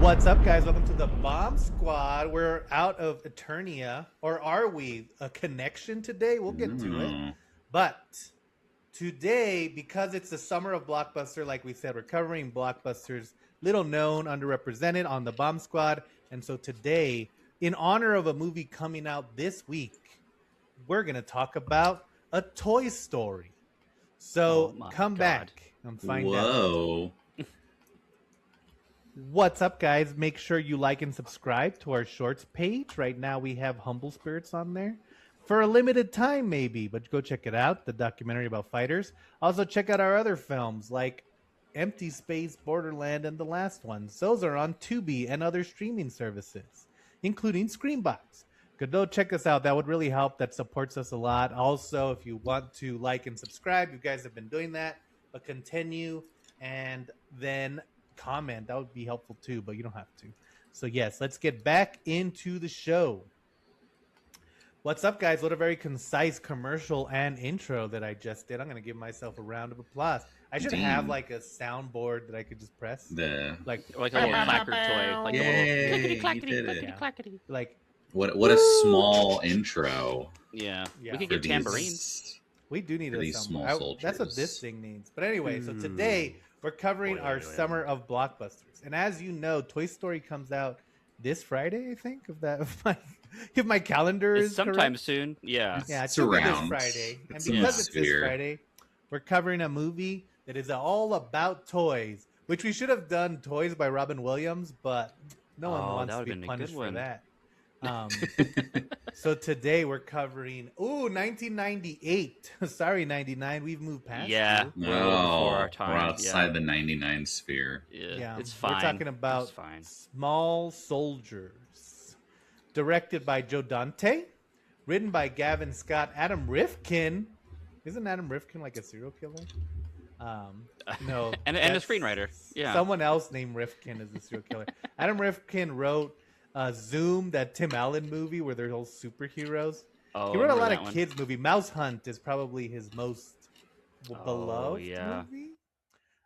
What's up, guys? Welcome to the Bomb Squad. We're out of Eternia, or are we? A connection today? We'll get to it. But today, because it's the summer of blockbuster, like we said, we're covering blockbusters, little known, underrepresented on the Bomb Squad. And so today, in honor of a movie coming out this week, we're going to talk about A Toy Story. So come back and find out. Whoa. What's up, guys? Make sure you like and subscribe to our shorts page. Right now we have Humble Spirits on there for a limited time, maybe, but go check it out, the documentary about fighters. Also check out our other films like Empty Space, Borderland, and the last ones. Those are on Tubi and other streaming services, including Screenbox. Go check us out. That would really help. That supports us a lot. Also, if you want to like and subscribe, you guys have been doing that, but continue and then comment. That would be helpful too, but you don't have to. So yes, let's get back into the show. What's up, guys? What a very concise commercial and intro that I just did. I'm going to give myself a round of applause. I should have like a soundboard that I could just press. Like a little clacker toy. Like Yay, a little clickety clackety. Like what a small intro. Yeah. Yeah. We could get tambourines. We do need a these small soldiers. That's what this thing needs. But anyway, so today we're covering our summer of blockbusters. And as you know, Toy Story comes out this Friday, I think, if my calendar is sometime correct. Soon. Yeah. Yeah, it's around. this Friday. And It's because it's this sphere. Friday, we're covering a movie that is all about toys, which we should have done Toys by Robin Williams, but no one wants that to be would've been a punished good for one. that. So today we're covering 1998. Sorry, 99. We've moved past. Yeah. you. We're a little before our time. We're outside yeah. the 99 sphere. Yeah. It's fine. We're talking about It's fine. Small Soldiers, directed by Joe Dante, written by Gavin Scott, Adam Rifkin. Isn't Adam Rifkin like a serial killer? No. and a that's screenwriter. Yeah. Someone else named Rifkin is the serial killer. Adam Rifkin wrote Zoom, that Tim Allen movie where they're all superheroes. Oh, He wrote a I remember lot that of one. kids' movie. Mouse Hunt is probably his most beloved yeah. movie.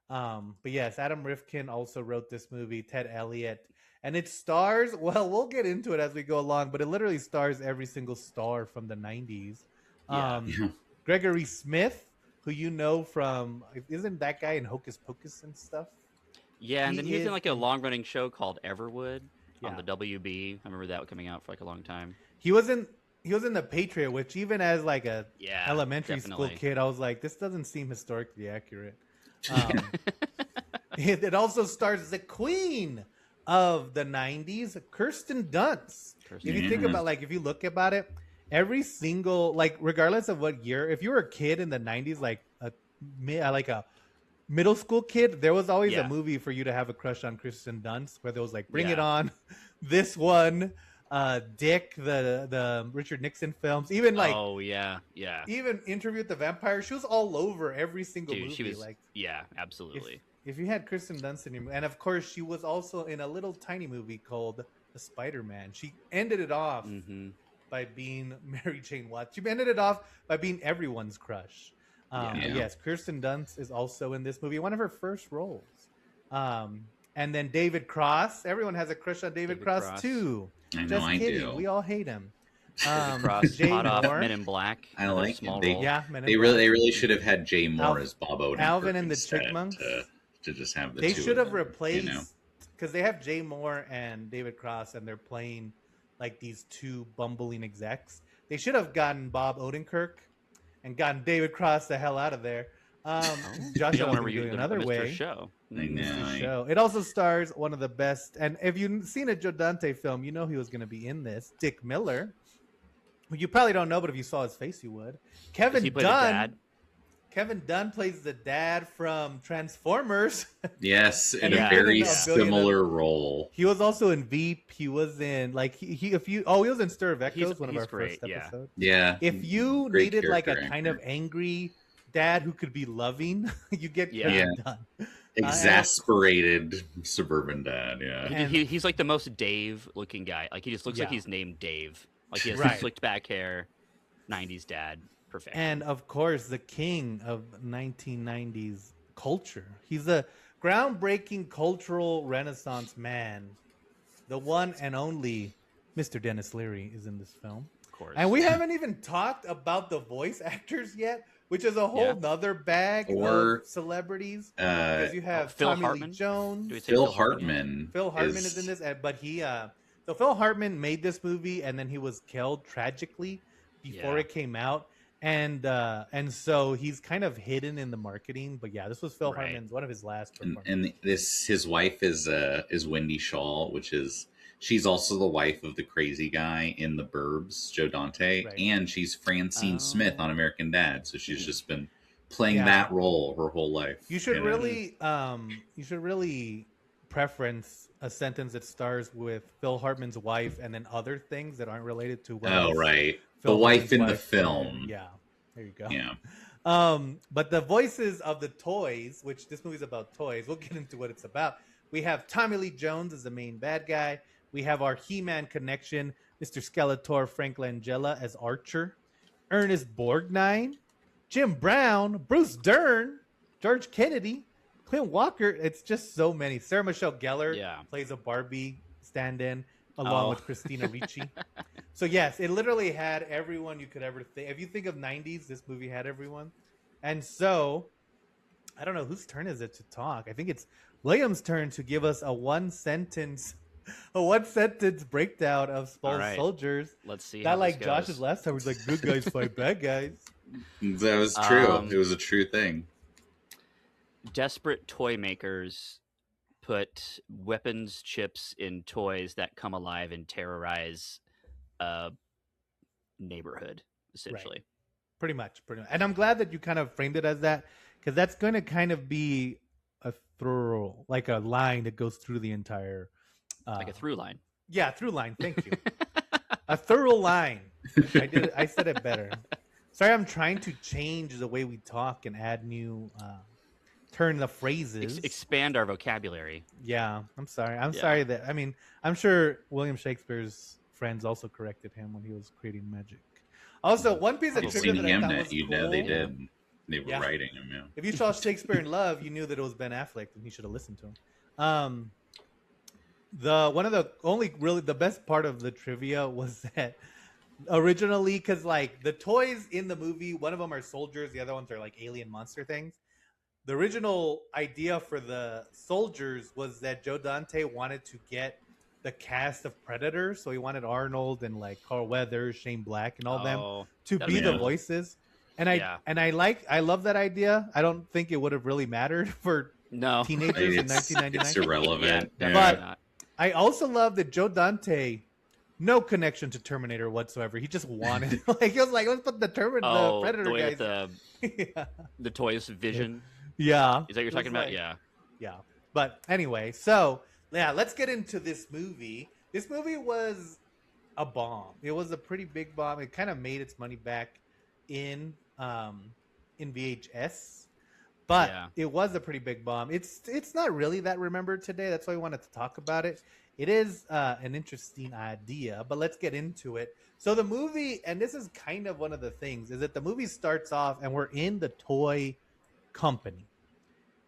But yes, Adam Rifkin also wrote this movie, Ted Elliott. And it stars, well, we'll get into it as we go along, but it literally stars every single star from the 90s. Yeah. Gregory Smith, who you know from, isn't that guy in Hocus Pocus and stuff? Yeah, and He then he was is- in like a long-running show called Everwood on Yeah. the WB. I remember that coming out for like a long time. He was in The Patriot, which even as like a Yeah. elementary definitely. school kid, I was like, this doesn't seem historically accurate. It also stars the queen of the 90s, Kirsten Dunst. If you think about, like, if you look about it, every single, like, regardless of what year, if you were a kid in the 90s, like a middle school kid, there was always a movie for you to have a crush on Kirsten Dunst, where there was like Bring It On, this one, Dick, the Richard Nixon films, even like even Interview with the Vampire. She was all over every single movie. She was like, absolutely. if you had Kirsten Dunst in your, and of course she was also in a little tiny movie called The Spider-Man. She ended it off by being Mary Jane Watts. She ended it off by being everyone's crush. But yes, Kirsten Dunst is also in this movie, one of her first roles. And then David Cross. Everyone has a crush on David Cross too. I know, Just I kidding. do. We all hate him. Cross Jay hot off Moore. Men in Black. I another like small it. They- role. Yeah, Men in They Black. really should have had Jay Moore as Bob Odenkirk Alvin and the instead Chipmunks. to just have the They two should of have them, replaced, you know? because they have Jay Moore and David Cross, and they're playing like these two bumbling execs. They should have gotten Bob Odenkirk and gotten David Cross the hell out of there. Josh You don't Allen want to doing read another Mr. way. Show. I know. Show. It also stars one of the best, and if you've seen a Joe Dante film, you know he was going to be in this. Dick Miller, who you probably don't know, but if you saw his face, you would. Does he play the dad? Kevin Dunn plays the dad from Transformers. Yes, in And a he very did a billion similar role. He was also in Veep. He was in like he was in Stir of Echoes, one of he's our great, first yeah. episodes. Yeah. If you Great needed like a character kind of actor. angry dad who could be loving, you get Kevin Dunn. Exasperated suburban dad, yeah. And- He's like the most Dave looking guy. Like he just looks like Yeah. he's named Dave. Like he has Right. slicked back hair, 90s dad. Perfect. And of course, the king of 1990s culture. He's a groundbreaking cultural renaissance man the one and only Mr. Denis Leary is in this film. Of course. And we haven't even talked about the voice actors yet, which is a whole nother bag of celebrities. Because you have Phil Tommy Hartman? Lee Jones. Phil Hartman. Phil Hartman is in this, but so Phil Hartman made this movie, and then he was killed tragically before it came out, and so he's kind of hidden in the marketing. But yeah, this was Phil Hartman's one of his last performances. And his wife is Wendy Shaw, she's also the wife of the crazy guy in The Burbs, Joe Dante, and she's Francine Smith on American Dad. So she's just been playing that role her whole life. You should really preference a sentence that starts with Phil Hartman's wife and then other things that aren't related to. The wife in the film. Yeah, there you go. Yeah. But the voices of the toys, which this movie's about toys, we'll get into what it's about. We have Tommy Lee Jones as the main bad guy. We have our He-Man connection, Mr. Skeletor, Frank Langella as Archer, Ernest Borgnine, Jim Brown, Bruce Dern, George Kennedy, Clint Walker. It's just so many. Sarah Michelle Gellar plays a Barbie stand-in along with Christina Ricci. So yes, it literally had everyone you could ever think. If you think of 90s, this movie had everyone. And so, I don't know, whose turn is it to talk? I think it's William's turn to give us a one-sentence breakdown of Spall's soldiers. Let's see. Not like Josh's last time, where it's like good guys fight bad guys. That was true. It was a true thing. Desperate toy makers put weapons chips in toys that come alive and terrorize a neighborhood, essentially. Right. Pretty much. And I'm glad that you kind of framed it as that, because that's going to kind of be a through, like a line that goes through the entire... like a through line. Yeah, through line. Thank you. A thorough line. I said it better. Sorry, I'm trying to change the way we talk and add new... turn the phrases, expand our vocabulary. Yeah, I'm sorry. Sorry that. I mean, I'm sure William Shakespeare's friends also corrected him when he was creating magic. Also, one piece of trivia that I thought was cool. They did. They were writing him. Yeah. If you saw Shakespeare in Love, you knew that it was Ben Affleck, and he should have listened to him. The best part of the trivia was that originally, because like the toys in the movie, one of them are soldiers, the other ones are like alien monster things. The original idea for the soldiers was that Joe Dante wanted to get the cast of Predator, so he wanted Arnold and like Carl Weathers, Shane Black, and all them to be the voices. And I love that idea. I don't think it would have really mattered for teenagers in 1999. It's irrelevant. But I also love that Joe Dante, no connection to Terminator whatsoever. He just wanted, like, he was like, let's put the Predator the way guys. With the toys vision. Yeah. Is that what you're talking about? Yeah. Yeah. But anyway, so let's get into this movie. This movie was a bomb. It was a pretty big bomb. It kind of made its money back in VHS, but it was a pretty big bomb. It's not really that remembered today. That's why we wanted to talk about it. It is an interesting idea, but let's get into it. So the movie, and this is kind of one of the things, is that the movie starts off and we're in the toy company.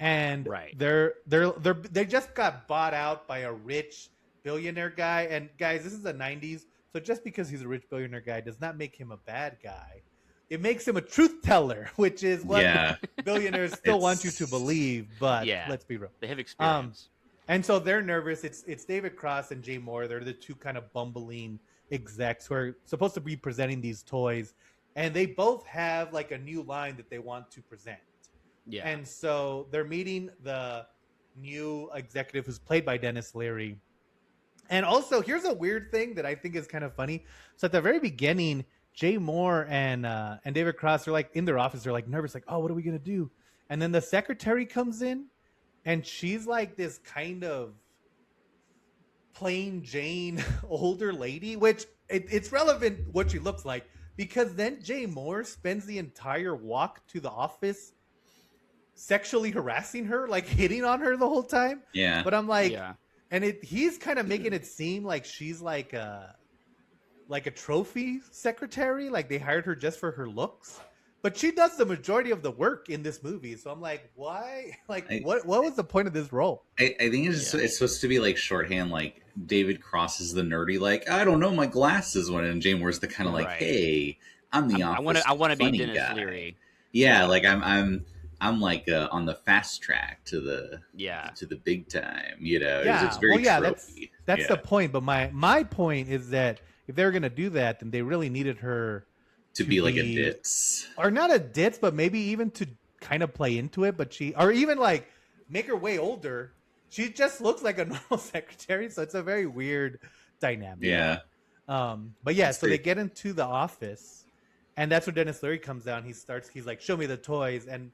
And they just got bought out by a rich billionaire guy. And guys, this is the 90s. So just because he's a rich billionaire guy does not make him a bad guy. It makes him a truth teller, which is what billionaires still want you to believe. But let's be real. They have experience. And so they're nervous. It's David Cross and Jay Moore. They're the two kind of bumbling execs who are supposed to be presenting these toys. And they both have like a new line that they want to present. Yeah. And so they're meeting the new executive who's played by Denis Leary. And also, here's a weird thing that I think is kind of funny. So at the very beginning, Jay Moore and David Cross are like in their office. They're like nervous, like, oh, what are we going to do? And then the secretary comes in and she's like this kind of plain Jane older lady, which it's relevant what she looks like, because then Jay Moore spends the entire walk to the office sexually harassing her, like hitting on her the whole time. Yeah. But I'm like, and he's kind of making it seem like she's like a trophy secretary, like they hired her just for her looks. But she does the majority of the work in this movie, so I'm like, why? Like, what was the point of this role? I think it's supposed to be like shorthand, like David Cross is the nerdy, like I don't know my glasses one, and Jane Moore's the kind of like, hey, I'm the office. I want to be Denis guy. Leary. Yeah, like I'm like on the fast track to the big time. You know, it's very tropey. That's the point. But my point is that if they were gonna do that, then they really needed her to be like a ditz, or not a ditz, but maybe even to kind of play into it. But or even like make her way older. She just looks like a normal secretary, so it's a very weird dynamic. Yeah. But yeah, so they get into the office, and that's where Denis Leary comes down. He's like, "Show me the toys," and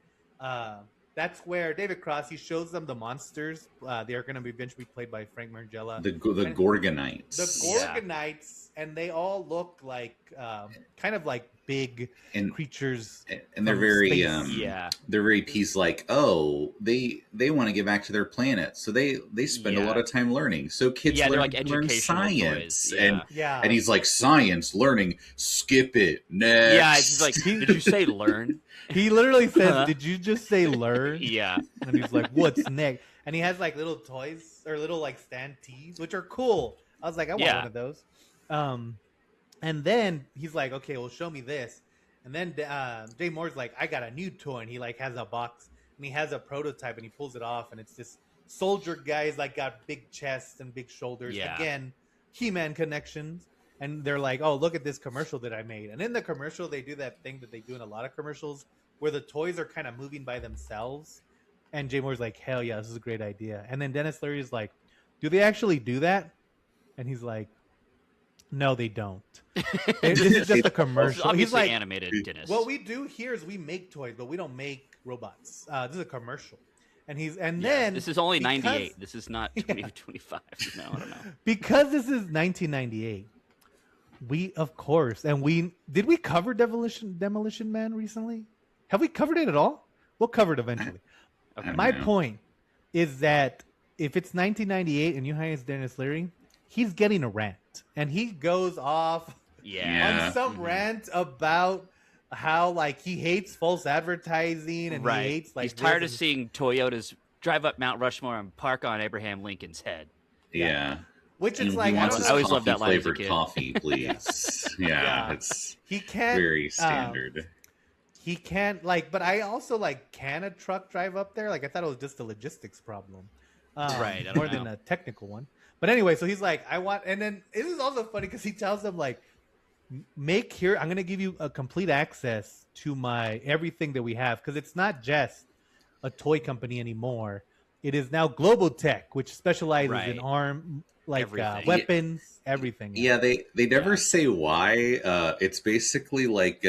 that's where David Cross, he shows them the monsters. They are going to be eventually played by Frank Margella. The Gorgonites. The Gorgonites, and they all look like kind of like big creatures. And they're very they're very peace like, oh, they want to get back to their planet. So they spend a lot of time learning. So kids learn science. And he's like, science, learning, skip it, next. Yeah, he's like, did you say learn? He literally says, "Did you just say learn?" Yeah. And he's like, "What's next?" And he has like little toys or little like stand tees, which are cool. I was like, I want one of those. And then he's like, "Okay, well, show me this." And then Jay Moore's like, "I got a new toy," and he like has a box and he has a prototype and he pulls it off, and it's this soldier guy. He's like got big chests and big shoulders. Yeah. Again, He-Man connections. And they're like, "Oh, look at this commercial that I made." And in the commercial, they do that thing that they do in a lot of commercials where the toys are kind of moving by themselves. And Jay Moore's like, "Hell yeah, this is a great idea." And then Denis Leary is like, "Do they actually do that?" And he's like, "No, they don't. This is just a commercial." He's like, animated, Denis. What we do here is we make toys, but we don't make robots. This is a commercial. Then this is only 98. This is not 2025. No, I don't know. Because this is 1998. We, of course, and we cover Demolition Man recently? Have we covered it at all? We'll cover it eventually. Okay. My point is that if it's 1998 and you hire Denis Leary, he's getting a rant, and he goes off on some rant about how like he hates false advertising and he hates like he's tired of seeing Toyotas drive up Mount Rushmore and park on Abraham Lincoln's head. Yeah. Which is like, I always loved that line as a flavored kid. coffee, please. It's very standard. He can't but I also like, can a truck drive up there? Like I thought it was just a logistics problem, more than a technical one. But anyway, so he's like, and then this is also funny because he tells them like, I'm going to give you a complete access to my everything that we have, because it's not just a toy company anymore. It is now Global Tech, which specializes in weapons, everything. Yeah, they never say why. It's basically like,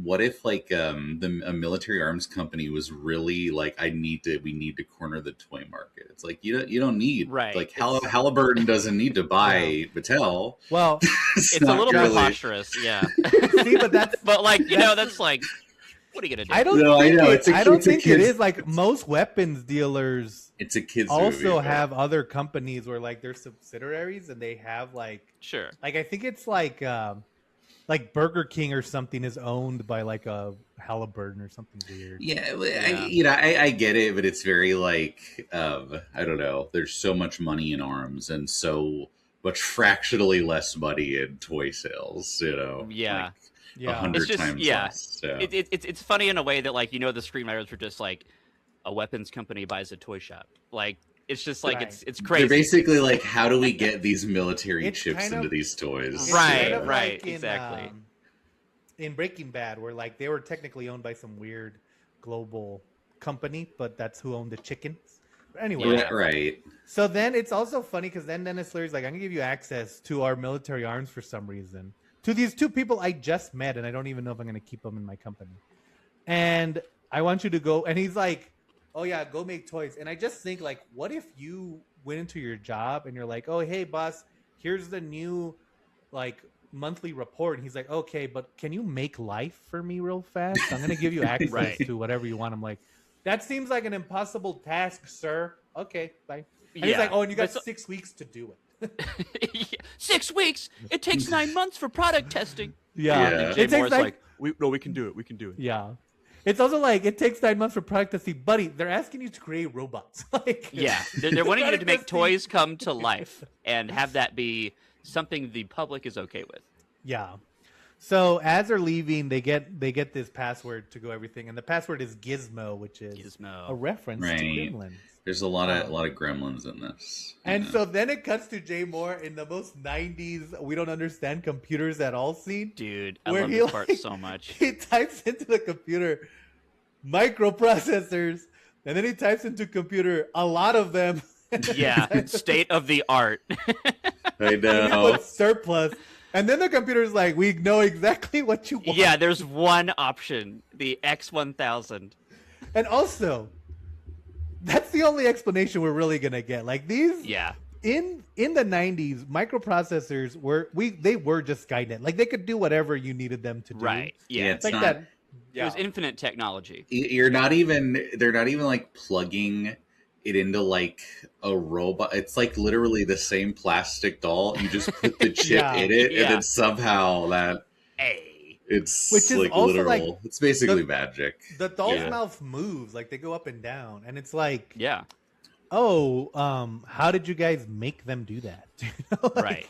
what if like a military arms company was really like, we need to corner the toy market. It's like you don't need like Halliburton doesn't need to buy Mattel. Well, it's a little preposterous, yeah. See, but that's like. What are you gonna do? I don't think it is like most weapons dealers. It's a kids also movie, have other companies where like they're subsidiaries and they have like like I think it's like Burger King or something is owned by like a Halliburton or something weird. Yeah. I get it, but it's very like I don't know. There's so much money in arms and so much fractionally less money in toy sales. Yeah. Like, 100 times less. So. It's funny in a way that like the screenwriters were just like a weapons company buys a toy shop. Like it's just like it's crazy. They're basically like, how do we get these military chips into these toys? Right, like exactly. In Breaking Bad, where like they were technically owned by some weird global company, but that's who owned the chickens. But anyway, right. So then it's also funny because then Denis Leary's like, I'm gonna give you access to our military arms for some reason. To these two people I just met, and I don't even know if I'm going to keep them in my company. And I want you to go. And he's like, "Oh yeah, go make toys." And I just think like, what if you went into your job and you're like, "Oh hey boss, here's the new like monthly report." And he's like, "Okay, but can you make life for me real fast? I'm going to give you access to whatever you want." I'm like, that seems like an impossible task, sir. Okay, bye. And he's like, "Oh, and you got 6 weeks to do it." 6 weeks. It takes 9 months for product testing. Yeah. Jay Moore's like, we can do it. We can do it. Yeah. It's also like it takes 9 months for product to see, buddy. They're asking you to create robots. Like, Yeah, they're wanting you to make product toys come to life and have that be something the public is okay with. Yeah. So as they're leaving, they get this password to go everything, and the password is Gizmo, which is a reference to Gremlins. There's a lot of gremlins in this. And so then it cuts to Jay Moore in the most 90s we don't understand computers at all scene. Dude, I love this part so much. He types into the computer microprocessors, and then he types into computer a lot of them. Yeah, state of the art. I know. And he puts surplus. And then the computer's like, we know exactly what you want. Yeah, there's one option, the X1000. And also, that's the only explanation we're really gonna get. Like these, in the 90s, microprocessors were just Skynet. Like they could do whatever you needed them to do. Right. Yeah, it's like not, that. It was infinite technology. They're not even like plugging it into like a robot. It's like literally the same plastic doll. You just put the chip in it, and then somehow that. It's which is like also literal. like it's basically magic. The doll's mouth moves, like they go up and down, and it's like, how did you guys make them do that? Like, right.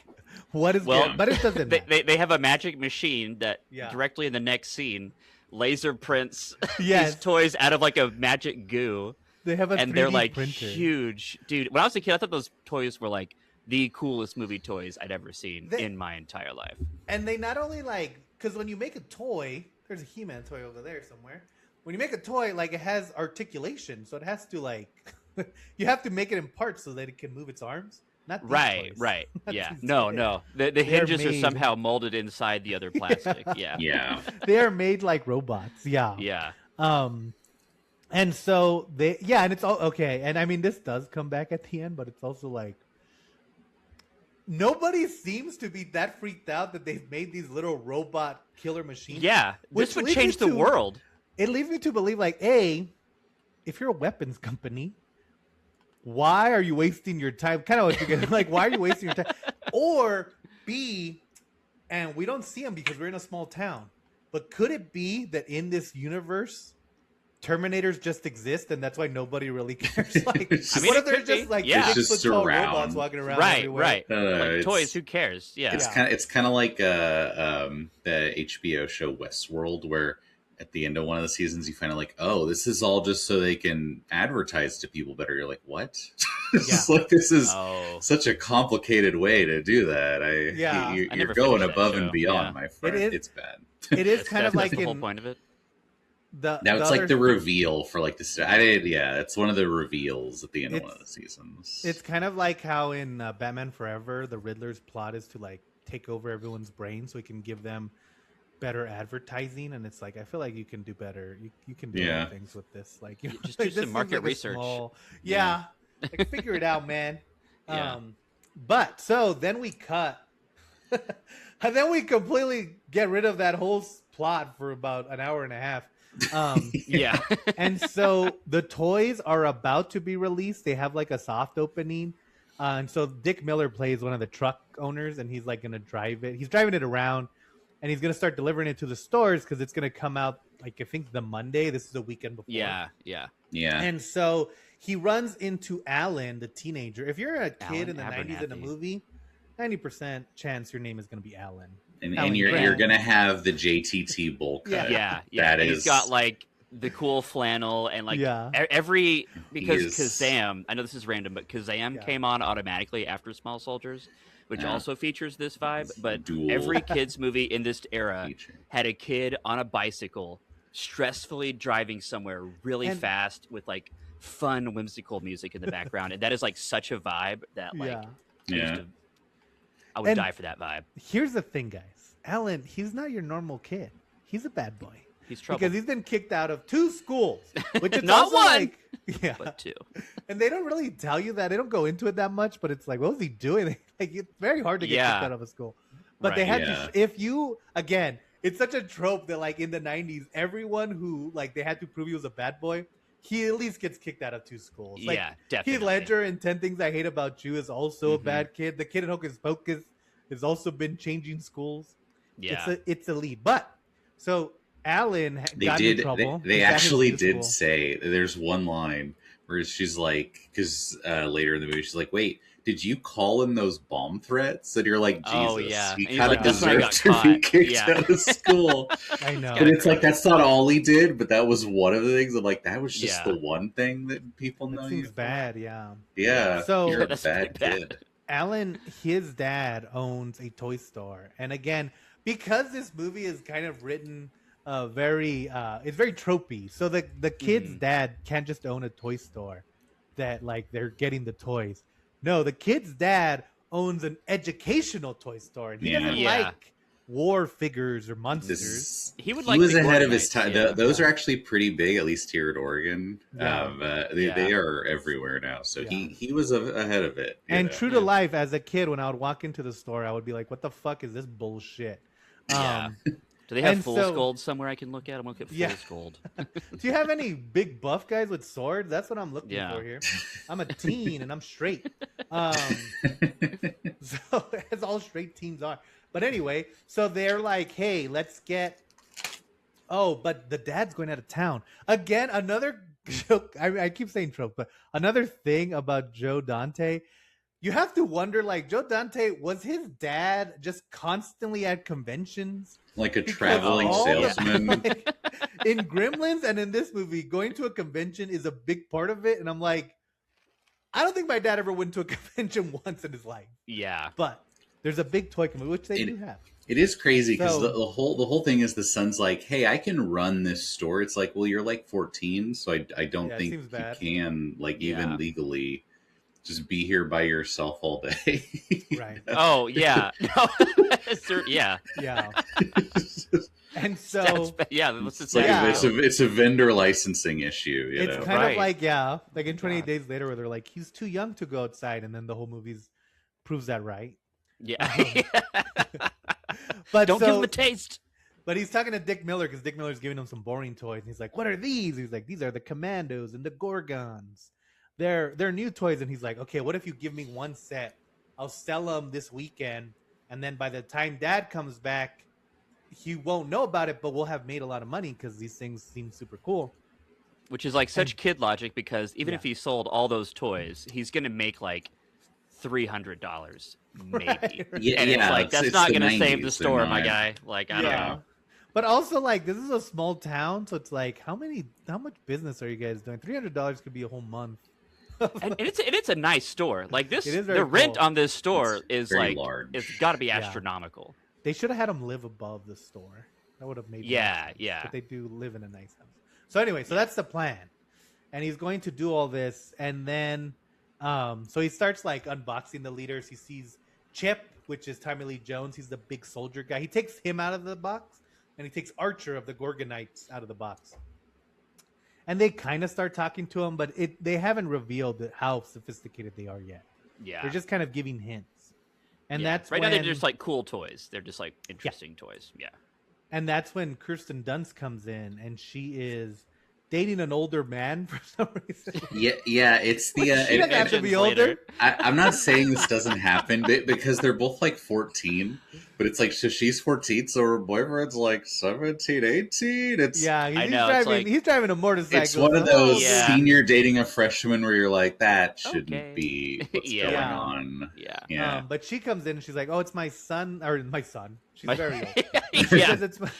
What is but it doesn't matter. They have a magic machine that directly in the next scene laser prints these toys out of like a magic goo. They have and they're like printer. Huge, dude. When I was a kid, I thought those toys were like the coolest movie toys I'd ever seen in my entire life. And they not only like, because when you make a toy, there's a He-Man toy over there somewhere. When you make a toy, like it has articulation, so it has to like, you have to make it in parts so that it can move its arms. Not these toys. Right. Yeah. No. The hinges are somehow molded inside the other plastic. Yeah. They are made like robots. Yeah. Yeah. And so and it's all okay. And I mean, this does come back at the end, but it's also like nobody seems to be that freaked out that they've made these little robot killer machines. Yeah, this would change the world. It leads me to believe, like, A, if you're a weapons company, why are you wasting your time? Kind of what you get, like, why are you wasting your time? Or B, and we don't see them because we're in a small town, but could it be that in this universe, Terminators just exist, and that's why nobody really cares? Like, I mean, what if there's just like just robots walking around? Right. Like toys, who cares? Yeah, it's kind of like the HBO show Westworld, where at the end of one of the seasons you find out like, oh, this is all just so they can advertise to people better. You're like, what? It's like this is such a complicated way to do that. You're going above and beyond, my friend. It's bad. It is kind of like the whole point of it. It's like the reveal for like this. It's one of the reveals at the end of one of the seasons. It's kind of like how in Batman Forever, the Riddler's plot is to like take over everyone's brain so he can give them better advertising. And it's like, I feel like you can do better. You can do other things with this. Like, just do some market research. Like, figure it out, man. But so then we cut, and then we completely get rid of that whole plot for about an hour and a half. And so the toys are about to be released. They have like a soft opening, and so Dick Miller plays one of the truck owners, and he's like gonna drive it. He's driving it around, and he's gonna start delivering it to the stores because it's gonna come out like I think the Monday. This is the weekend before. Yeah. And so he runs into Alan, the teenager. If you're a kid in the Abernathy. 90s in a movie, 90% chance your name is gonna be Alan. And you're gonna have the JTT bowl cut. Yeah. He's got like the cool flannel and like because Kazam. I know this is random, but Kazam came on automatically after Small Soldiers, which also features this vibe. But every kids movie in this era had a kid on a bicycle, stressfully driving somewhere really fast with like fun, whimsical music in the background, and that is like such a vibe that like I would die for that vibe. Here's the thing, guys. Alan, he's not your normal kid. He's a bad boy. He's trouble. Because he's been kicked out of 2 schools. Which is not also one, like, but 2. And they don't really tell you that. They don't go into it that much, but it's like, what was he doing? Like, it's very hard to get kicked out of a school. But they had to, if you, again, it's such a trope that like in the 90s, everyone who like they had to prove he was a bad boy, he at least gets kicked out of 2 schools. Like, definitely. Heath Ledger in 10 Things I Hate About You is also a bad kid. The kid in Hocus Pocus has also been changing schools. It's a lead. But so Alan They got did. in trouble. They He's at his actually new did school. say there's one line where she's like, because later in the movie she's like, "Wait, did you call in those bomb threats?" And you're like, "Jesus, Oh yeah, he and he's kind like, of "That's when I deserved got to caught." be kicked Yeah, out of school." I know. But it's like crazy. that's not all he did, but that was one of the things. I'm like, that was just Yeah. the one thing that people know That you seems for. bad, yeah. Yeah, So- you're a That's bad pretty bad. kid. Alan, his dad owns a toy store, and again, because this movie is kind of written it's very tropey. So the kid's dad can't just own a toy store that like they're getting the toys. No, the kid's dad owns an educational toy store, and he doesn't Yeah. like war figures or monsters. He would He like was the ahead of his Gorgonites, time. yeah. Those are actually pretty big, at least here at Oregon. Yeah. They are everywhere now. So he was ahead of it. you And know? true to life, as a kid, when I would walk into the store, I would be like, "What the fuck is this bullshit?" Yeah. Do they have and Fool's so- Gold somewhere I can look at? I'm looking at Yeah. Fool's Gold. Do you have any big buff guys with swords? That's what I'm looking Yeah. for here. I'm a teen and I'm straight. So as all straight teens are. But anyway, so they're like, "Hey, let's get." Oh, but the dad's going out of town again. Another joke. I keep saying trope, but another thing about Joe Dante. You have to wonder, like, Joe Dante, was his dad just constantly at conventions? Like a Because traveling all the- salesman. like, in Gremlins and in this movie, going to a convention is a big part of it. And I'm like, I don't think my dad ever went to a convention once in his life. Yeah. But there's a big toy convention, which they do have. It is crazy because So- the whole thing is the son's like, "Hey, I can run this store." It's like, well, you're like 14, so I don't Yeah, it think seems you bad. can even Yeah. legally just be here by yourself all day. Right. Oh yeah. No. Yeah. Yeah. And so Yeah. That's It's like Yeah. it's a vendor licensing issue. You it's know? kind Right. of like, like in 28 Days Later, where they're like, he's too young to go outside. And then the whole movie's proves that right. Yeah. But Don't so, give him a taste. But he's talking to Dick Miller because Dick Miller's giving him some boring toys. And he's like, "What are these?" He's like, "These are the Commandos and the Gorgons. They're new toys." And he's like, "Okay, what if you give me one set? I'll sell them this weekend, and then by the time Dad comes back, he won't know about it, but we'll have made a lot of money because these things seem super cool." Which is like such kid logic because even Yeah. if he sold all those toys, he's gonna make like $300 maybe. Right. Yeah, And it's like that's it's not the gonna save 90s, the store, they're my not- guy. Like I don't Yeah. know. But also, like, this is a small town, so it's like, how much business are you guys doing? $300 could be a whole month. And it's a nice store. Like this, It is very the rent cool. on this store It's is very like large. it's got to be Yeah. astronomical. They should have had them live above the store. That would have made more Yeah, sense. yeah. But they do live in a nice house. So anyway, so that's the plan, and he's going to do all this, and then, so he starts like unboxing the leaders. He sees Chip, which is Tommy Lee Jones. He's the big soldier guy. He takes him out of the box, and he takes Archer of the Gorgonites out of the box. And they kind of start talking to him, but they haven't revealed how sophisticated they are yet. Yeah, They're just kind of giving hints, and Yeah. that's right when, now they're just like cool toys. They're just like interesting toys. Yeah. and that's when Kirsten Dunst comes in, and she is dating an older man for some reason. Yeah. It's the. She doesn't have to be Mentions older. later. I'm not saying this doesn't happen because they're both like 14, but it's like so she's 14, so her boyfriend's like 17, 18. It's Yeah, I he's know, it's driving. like- He's driving a motorcycle. It's one of so- those Yeah. senior dating a freshman where you're like, that shouldn't Okay. be what's Yeah. going Yeah. on. Yeah. Yeah. But she comes in and she's like, "Oh, it's my son, or my son." She's My- very old. She yeah. says, "It's my,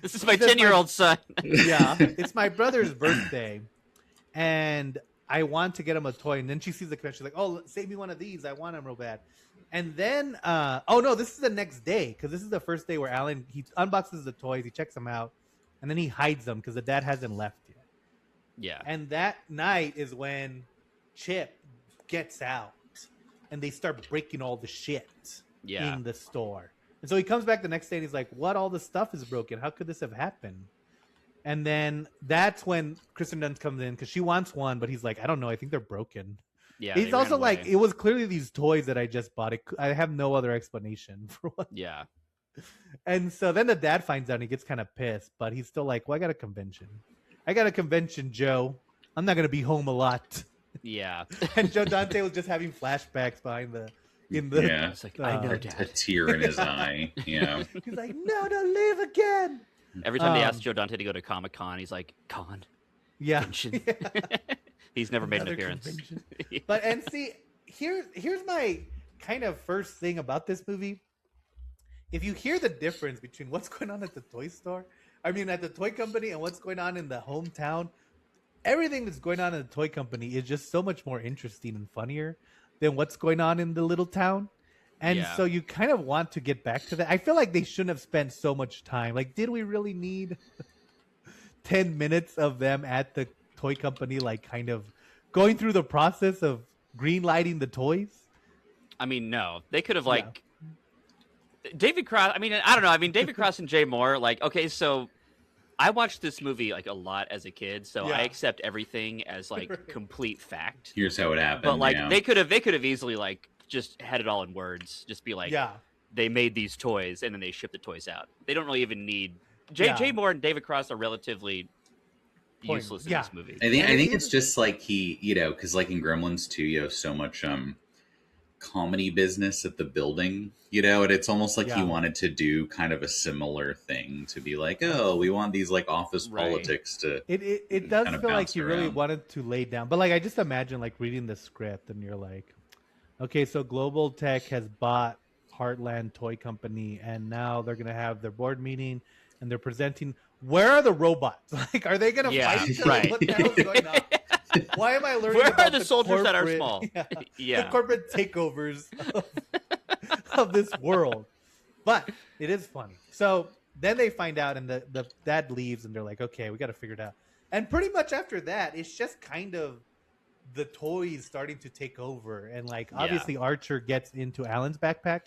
This is my This is 10-year-old son. yeah, it's my brother's birthday, and I want to get him a toy." And then she sees the convention. She's like, "Oh, save me one of these. I want him real bad." And then, oh no, this is the next day because this is the first day where Alan he unboxes the toys, he checks them out, and then he hides them because the dad hasn't left yet. Yeah. And that night is when Chip gets out and they start breaking all the shit Yeah. in the store. And so he comes back the next day and he's like, "What? All the stuff is broken. How could this have happened?" And then that's when Kristen Dunst comes in because she wants one, but he's like, "I don't know. I think they're broken." Yeah. He's they ran also like, away. "It was clearly these toys that I just bought. I have no other explanation for what." Yeah. And so then the dad finds out and he gets kind of pissed, but he's still like, "Well, I got a convention. Joe. I'm not going to be home a lot." Yeah. And Joe Dante was just having flashbacks behind in the. Yeah. It's like I know, Uh, A Dad. tear in his eye. Yeah. He's like, "No, don't leave again." Every time they ask Joe Dante to go to Comic-Con, he's like, "Con, yeah, convention." yeah. He's never made an Another appearance. Yeah. But and see, here's my kind of first thing about this movie. If you hear the difference between what's going on at the toy store, I mean at the toy company, and what's going on in the hometown, everything that's going on in the toy company is just so much more interesting and funnier than what's going on in the little town. And so you kind of want to get back to that. I feel like they shouldn't have spent so much time. Like, did we really need 10 minutes of them at the toy company, like kind of going through the process of green lighting the toys? I mean, no, they could have David Cross. I mean, I don't know. I mean, David Cross and Jay Moore. Like, okay, so I watched this movie like a lot as a kid, so I accept everything as like complete fact. Here's how it happened. But like they could have easily like just had it all in words. Just be like, they made these toys and then they shipped the toys out. They don't really even need Jay Moore and David Cross are relatively useless in this movie. I think it's just like he, because like in Gremlins 2, you have so much comedy business at the building, and it's almost like he wanted to do kind of a similar thing to be like, oh, we want these like office politics to it does feel like he really wanted to lay down, but like I just imagine like reading the script and you're like, okay, so Global Tech has bought Heartland Toy Company and now they're gonna have their board meeting and they're presenting, where are the robots? Like, are they gonna fight each other? What the hell is going on? Why am I learning where about are the soldiers that are small? The corporate takeovers of this world. But it is funny. So then they find out and the dad leaves and they're like, okay, we got to figure it out. And pretty much after that, it's just kind of the toys starting to take over. And like, obviously Archer gets into Alan's backpack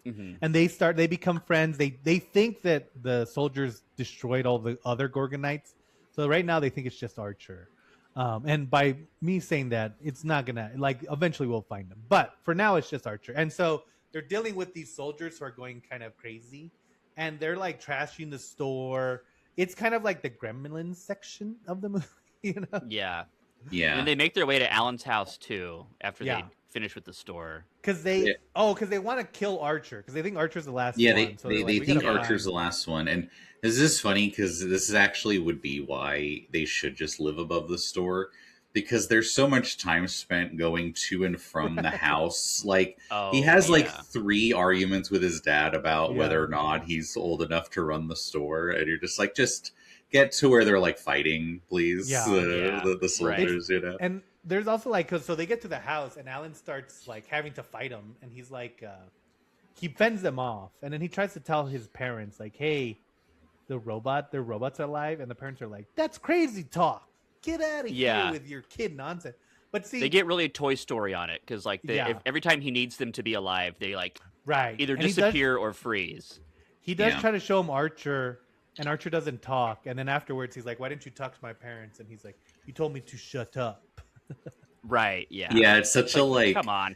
and they become friends. They think that the soldiers destroyed all the other Gorgonites. So right now they think it's just Archer. And by me saying that, it's not gonna, like, eventually we'll find them, but for now it's just Archer. And so they're dealing with these soldiers who are going kind of crazy and they're like trashing the store. It's kind of like the Gremlins section of the movie, Yeah. And they make their way to Alan's house too after they finish with the store because they want to kill Archer because they think Archer's the last one. They think Archer's the last one. And this is funny because this is actually would be why they should just live above the store, because there's so much time spent going to and from the house. Like he has like 3 arguments with his dad about whether or not he's old enough to run the store, and you're just like, just get to where they're like fighting, please. The soldiers, And there's also like, so they get to the house and Alan starts like having to fight him, and he's like, he fends them off, and then he tries to tell his parents like, hey, their robots are alive, and the parents are like, that's crazy talk. Get out of here with your kid nonsense. But see, they get really Toy Story on it because like every time he needs them to be alive, they like either disappear or freeze. He does try to show him Archer, and Archer doesn't talk. And then afterwards, he's like, why didn't you talk to my parents? And he's like, you told me to shut up. Right. Yeah. Yeah. It's such a like. Come on.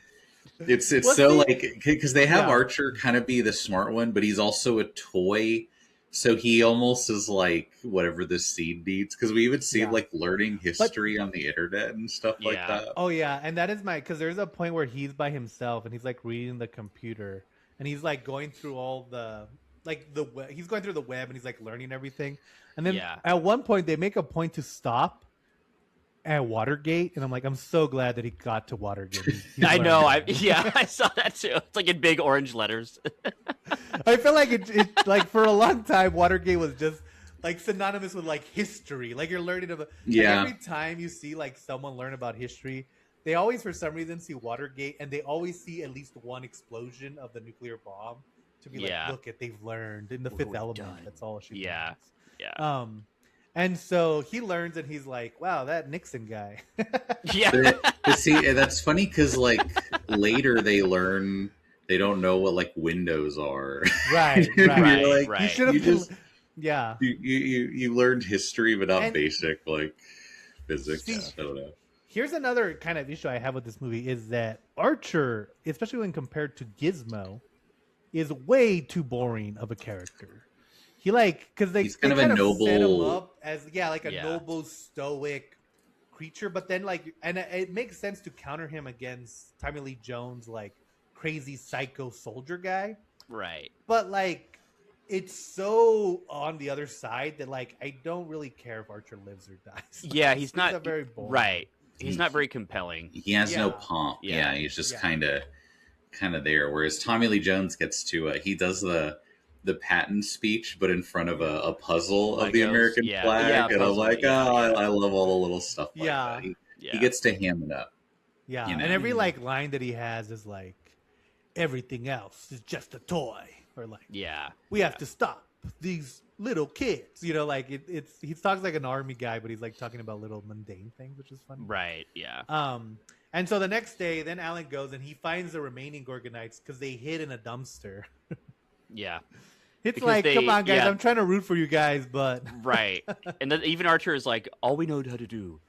It's so like because they have Archer kind of be the smart one, but he's also a toy. So he almost is like whatever this scene needs, because we even see like learning history on the internet and stuff like that. Oh yeah, and that is because there's a point where he's by himself and he's like reading the computer and he's like going through all the he's going through the web and he's like learning everything. And then at one point they make a point to stop at Watergate, and I'm like, I'm so glad that he got to Watergate. I know. I saw that too. It's like in big orange letters. I feel like it like for a long time Watergate was just like synonymous with like history. Like you're learning about like, every time you see like someone learn about history, they always for some reason see Watergate, and they always see at least one explosion of the nuclear bomb to be like, look at they've learned in the Fifth Element. That's all she learns. Yeah. And so he learns, and he's like, "Wow, that Nixon guy." But see, that's funny because like later they learn they don't know what like windows are. Right. Like, you should have. You learned history, but not basic like physics. See, I don't know. Here's another kind of issue I have with this movie is that Archer, especially when compared to Gizmo, is way too boring of a character. He because he's kind of a noble, set him up as a noble stoic creature, but then and it makes sense to counter him against Tommy Lee Jones crazy psycho soldier guy, right? But it's so on the other side that like I don't really care if Archer lives or dies. Like, Yeah, he's not very boring. Right. He's not very compelling. He has no pomp. Yeah, he's just kind of there. Whereas Tommy Lee Jones gets to he does the patent speech, but in front of a puzzle of the American flag, and I'm like, I love all the little stuff like that. He gets to ham it up. Yeah, you know? And every like line that he has is like, everything else is just a toy, or like, we have to stop these little kids. You know, like he talks like an army guy, but he's like talking about little mundane things, which is fun. Right. Yeah. And so the next day, then Alan goes and he finds the remaining Gorgonites because they hid in a dumpster. Yeah. It's because like, come on, guys, I'm trying to root for you guys, but... Right. And then even Archer is like, all we know how to do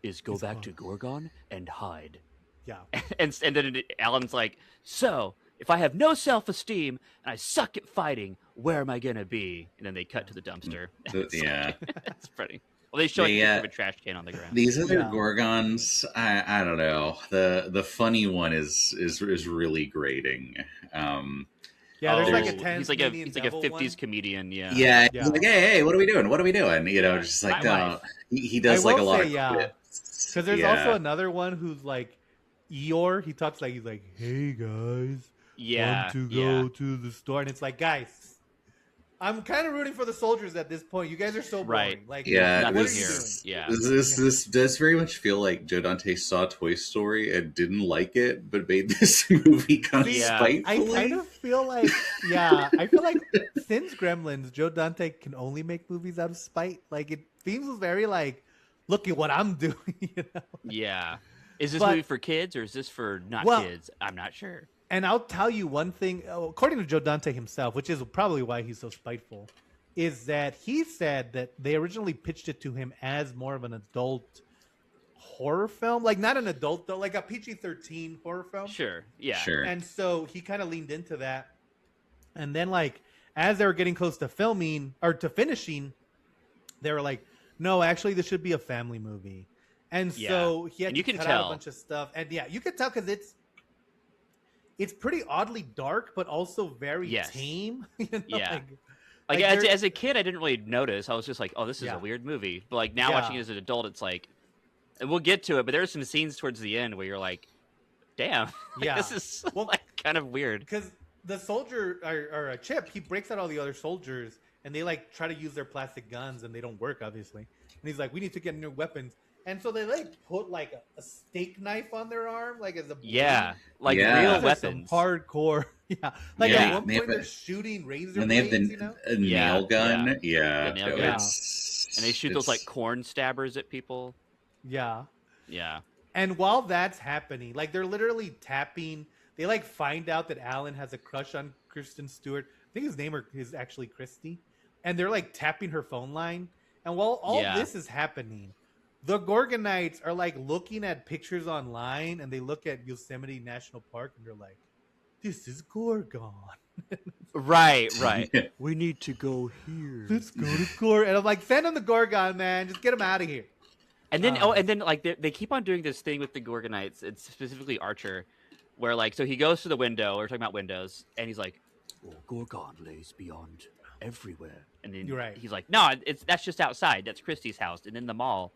is go back to Gorgon and hide. Yeah. And then Alan's like, so, if I have no self-esteem and I suck at fighting, where am I going to be? And then they cut to the dumpster. It's pretty... Well, they show a trash can on the ground. These other Gorgons, I don't know. The funny one is really grating. There's like a 10 he's like a 50s one. Comedian. Yeah. He's like, hey, what are we doing? What are we doing? You know, just like he does like a lot of because there's also another one who's like Eeyore. He talks like he's like, hey guys, want to go to the store, and it's like, guys, I'm kind of rooting for the soldiers at this point. You guys are so boring. Right. Like, what are you doing? Yeah. This does very much feel like Joe Dante saw Toy Story and didn't like it, but made this movie kind of spitefully. I kind of feel like, I feel like since Gremlins, Joe Dante can only make movies out of spite. Like, it seems very like, look at what I'm doing, you know? Yeah. Is this movie for kids or is this for kids? I'm not sure. And I'll tell you one thing, according to Joe Dante himself, which is probably why he's so spiteful, is that he said that they originally pitched it to him as more of an adult horror film. Like, not an adult, though, like a PG-13 horror film. Sure, yeah. Sure. And so he kind of leaned into that. And then, like, as they were getting close to filming, or to finishing, they were like, no, actually, this should be a family movie. And so he had to cut out a bunch of stuff. And you can tell because it's pretty oddly dark, but also very tame. You know? Yeah. Like as a kid, I didn't really notice. I was just like, oh, this is a weird movie. But like now watching it as an adult, it's like, and we'll get to it, but there are some scenes towards the end where you're like, damn, this is like kind of weird. Because the soldier, or a Chip, he breaks out all the other soldiers, and they like try to use their plastic guns, and they don't work, obviously. And he's like, we need to get new weapons. And so they like put like a steak knife on their arm, like as a real weapons, hardcore. Like at one point they're shooting razor blades. When they have the nail gun, the nail gun. And they shoot those like corn stabbers at people. Yeah. Yeah. And while that's happening, like they're literally tapping. They like find out that Alan has a crush on Kirsten Stewart. I think his name is actually Christy, and they're like tapping her phone line. And while all this is happening, the Gorgonites are like looking at pictures online, and they look at Yosemite National Park, and they're like, "This is Gorgon." Right. We need to go here. Let's go to Gorgon. And I'm like, send them the Gorgon, man. Just get them out of here. And then, like they keep on doing this thing with the Gorgonites. It's specifically Archer, where like so he goes to the window. We're talking about windows, and he's like, "Gorgon lays beyond everywhere." And then he's like, "No, that's just outside. That's Christie's house, and in the mall."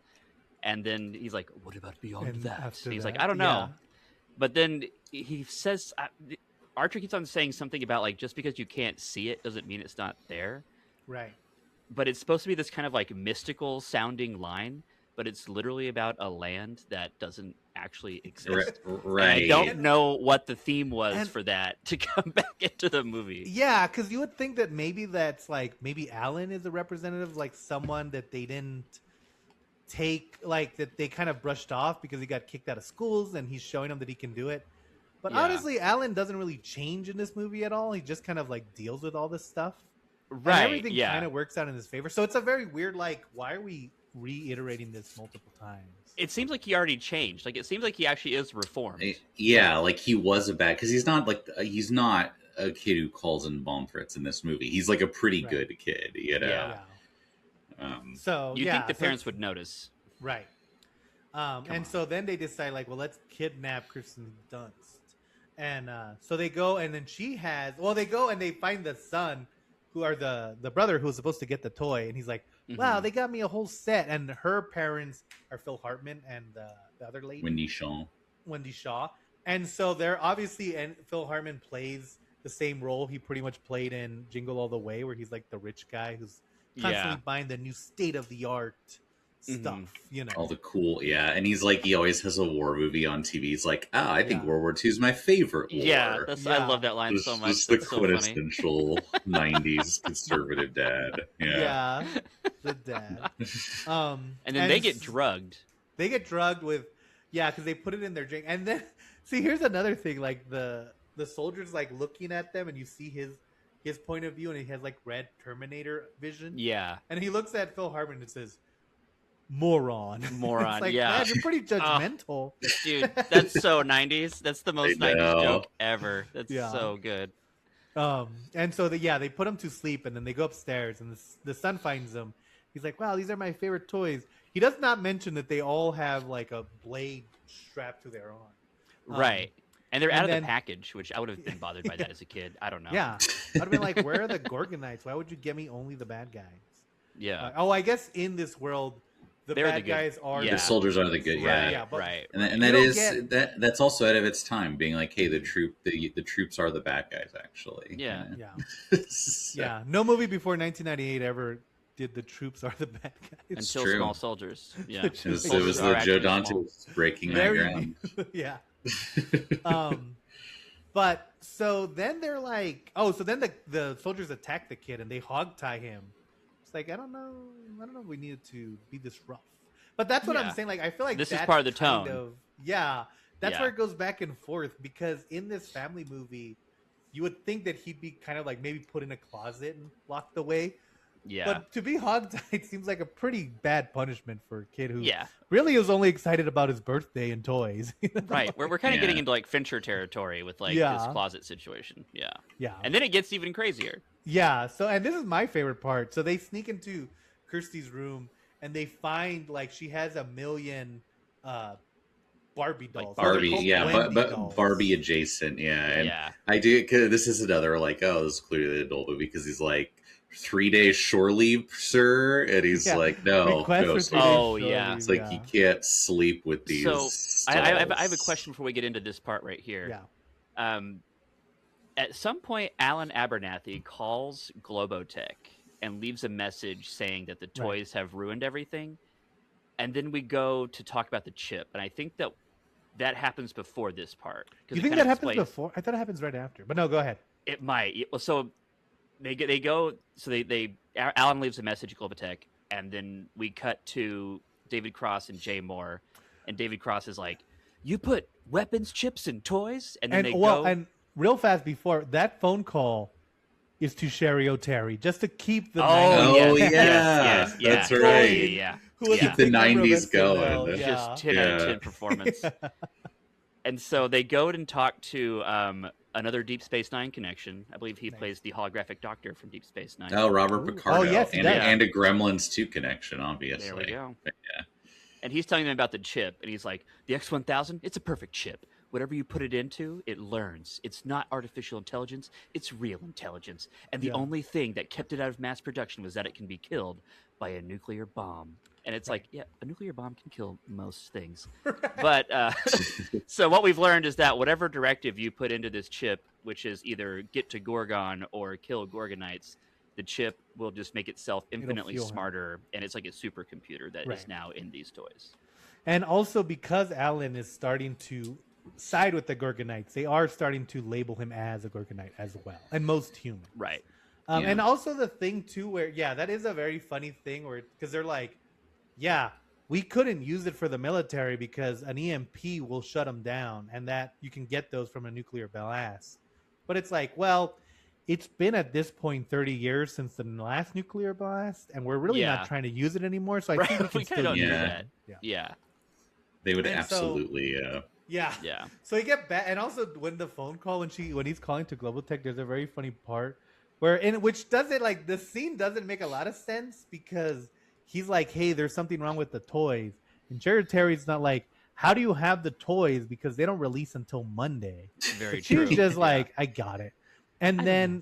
And then he's like, "What about beyond that?" And he's like, "I don't know." But then he says, Archer keeps on saying something about like just because you can't see it doesn't mean it's not there. Right. But it's supposed to be this kind of like mystical sounding line, but it's literally about a land that doesn't actually exist. Right. And I don't know what the theme was for that to come back into the movie. Yeah, because you would think that maybe Alan is a representative, like someone that they didn't take, like that they kind of brushed off because he got kicked out of schools, and he's showing them that he can do it. But honestly, Alan doesn't really change in this movie at all. He just kind of like deals with all this stuff. Right. And everything kind of works out in his favor. So it's a very weird, like, why are we reiterating this multiple times? It seems like he already changed. Like, it seems like he actually is reformed. Yeah, like he was because he's not a kid who calls in bomb threats in this movie. He's like a pretty good kid, you know? Yeah. So you think the parents would notice. Right. So then they decide, like, well, let's kidnap Kirsten Dunst. And so they go, and then they go and they find the son, who are the brother who was supposed to get the toy, and he's like, wow, they got me a whole set. And her parents are Phil Hartman and the other lady, Wendy Shaw. And so they're obviously, and Phil Hartman plays the same role he pretty much played in Jingle All the Way, where he's like the rich guy who's constantly buying the new state of the art stuff, you know, all the cool, and he's like, he always has a war movie on TV. He's like, I think World War II is my favorite war. I love that line so much. It's the quintessential '90s conservative dad. The dad. And then they get drugged. They get drugged with, because they put it in their drink. And then, see, here's another thing. Like the soldier's like looking at them, and you see his point of view, and he has like red Terminator vision. Yeah. And he looks at Phil Hartman and says, moron. It's like, man, you're pretty judgmental. Dude, that's so 90s. That's the most 90s joke ever. That's so good. And so they put him to sleep, and then they go upstairs, and the son finds them. He's like, wow, these are my favorite toys. He does not mention that they all have like a blade strapped to their arm. Right. And they're out of the package, which I would have been bothered by that as a kid. I don't know. Yeah. I'd have been like, where are the Gorgonites? Why would you get me only the bad guys? Yeah. I guess in this world, they're bad guys are the soldiers are the good, right. And that is that's also out of its time, being like, hey, the troops are the bad guys, actually. Yeah. No movie before 1998 ever did the troops are the bad guys until Small Soldiers. Yeah, it was the Joe Dante breaking that ground. But so then they're like, so then the soldiers attack the kid and they hog tie him. It's like, I don't know if we needed to be this rough. But that's what I'm saying. Like, I feel like this that's is part of the tone. That's where it goes back and forth, because in this family movie, you would think that he'd be kind of like maybe put in a closet and locked away. Yeah. But to be hogtied seems like a pretty bad punishment for a kid who really was only excited about his birthday and toys. Right. We're kind of getting into like Fincher territory with like this closet situation. Yeah. Yeah. And then it gets even crazier. Yeah. So, and this is my favorite part. So they sneak into Kirsty's room and they find like she has a million Barbie dolls. Like Barbie, but Barbie adjacent. And I do, because this is another like, this is clearly an adult movie, because he's like, 3 days shore leave, sir, and he's like, no. It's like he can't sleep with these. So I have a question before we get into this part right here. At some point, Alan Abernathy calls Globotech and leaves a message saying that the toys have ruined everything, and then we go to talk about the chip, and I think that happens before this part. You think that happens before? I thought it happens right after, but no, go ahead. It might. So. They go. So Alan leaves a message at Globotech, and then we cut to David Cross and Jay Moore, and David Cross is like, "You put weapons chips in toys," and then they go. And real fast before that phone call is to Sherry O'Terry, just to keep the. Yes, that's right. Keep the '90s going. Just 10 out of 10 performance. And so they go and talk to another Deep Space Nine connection. I believe he plays the holographic doctor from Deep Space Nine. Oh, Robert Picardo. And a Gremlins 2 connection, obviously. There we go. And he's telling them about the chip, and he's like, the X-1000, it's a perfect chip. Whatever you put it into, it learns. It's not artificial intelligence, it's real intelligence. And the only thing that kept it out of mass production was that it can be killed by a nuclear bomb. And it's like, a nuclear bomb can kill most things. But so what we've learned is that whatever directive you put into this chip, which is either get to Gorgon or kill Gorgonites, the chip will just make itself infinitely smarter. And it's like a supercomputer that is now in these toys. And also because Alan is starting to side with the Gorgonites, they are starting to label him as a Gorgonite as well. And most human. Right. And also the thing, too, where, that is a very funny thing where, because they're like, we couldn't use it for the military because an EMP will shut them down, and that you can get those from a nuclear blast. But it's like, well, it's been at this point 30 years since the last nuclear blast, and we're really not trying to use it anymore. So I think we can still use that. Yeah. They would absolutely. So you get back, and also when the phone call when he's calling to Globotech, there's a very funny part which doesn't like the scene doesn't make a lot of sense because he's like, hey, there's something wrong with the toys. And Jared Terry's not like, how do you have the toys? Because they don't release until Monday. Very true. She's just like, I got it. And then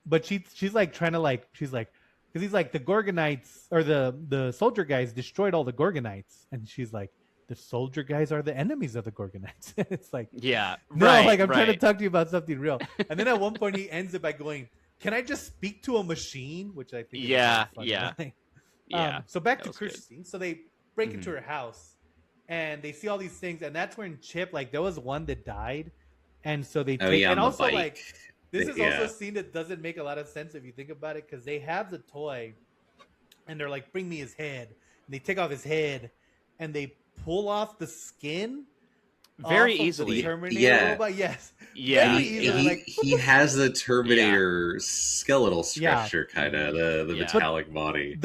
but she's like trying to like she's like because he's like the Gorgonites or the soldier guys destroyed all the Gorgonites, and she's like the soldier guys are the enemies of the Gorgonites. It's like Yeah, no, right, like I'm trying to right. talk to you about something real. And then at one point he ends it by going, "Can I just speak to a machine?" Which I think is Yeah, a funny yeah. line. Yeah, So back that to was good. Kirsten. So they break into her house, and they see all these things, and that's when Chip, like, there was one that died, and so they take, and on the also bike. like this is Yeah. also a scene that doesn't make a lot of sense if you think about it, because they have the toy, and they're like, "Bring me his head," and they take off his head, and they pull off the skin. Very off of easily. the Terminator Yeah. robot. Yes. Yeah. Very easily. Like, He has the Terminator skeletal structure, kind of the Yeah. metallic body.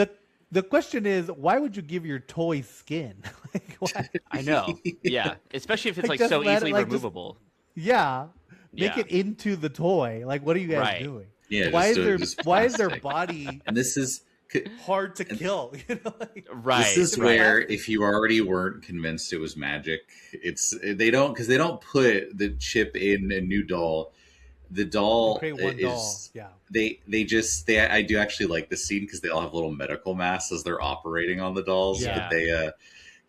The question is, why would you give your toy skin? Like, why? I know. Yeah, especially if it's Like, like just so let it, easily like, just- removable. Yeah, make Yeah. it into the toy. Like, what are you guys Right. doing? Yeah, Why just is do it their just why is their plastic. body And this is hard to kill? You know, like, Right. This is right. where, if you already weren't convinced it was magic, they don't put the chip in a new doll. The doll create one doll. is Yeah. they I do actually like the scene because they all have little medical masks as they're operating on the dolls. Yeah. But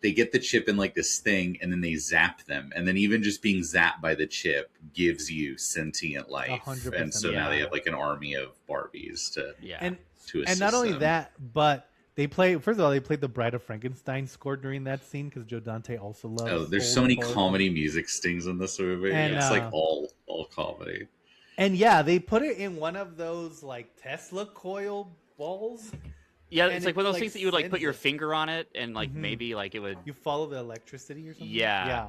they get the chip in like this thing, and then they zap them, and then even just being zapped by the chip gives you sentient life. 100%, And so now yeah. they have like an army of Barbies to Yeah. And assist not only them. that, but they played the Bride of Frankenstein score during that scene because Joe Dante also loves. Oh, there's old so many horror comedy music stings in this movie. And, It's like all comedy. And yeah, they put it in one of those like Tesla coil balls. Yeah, and it's like it, one of those like, things that you would like put sends your it. finger on it and like Mhm. maybe like it would. You follow the electricity or something. Yeah. Yeah.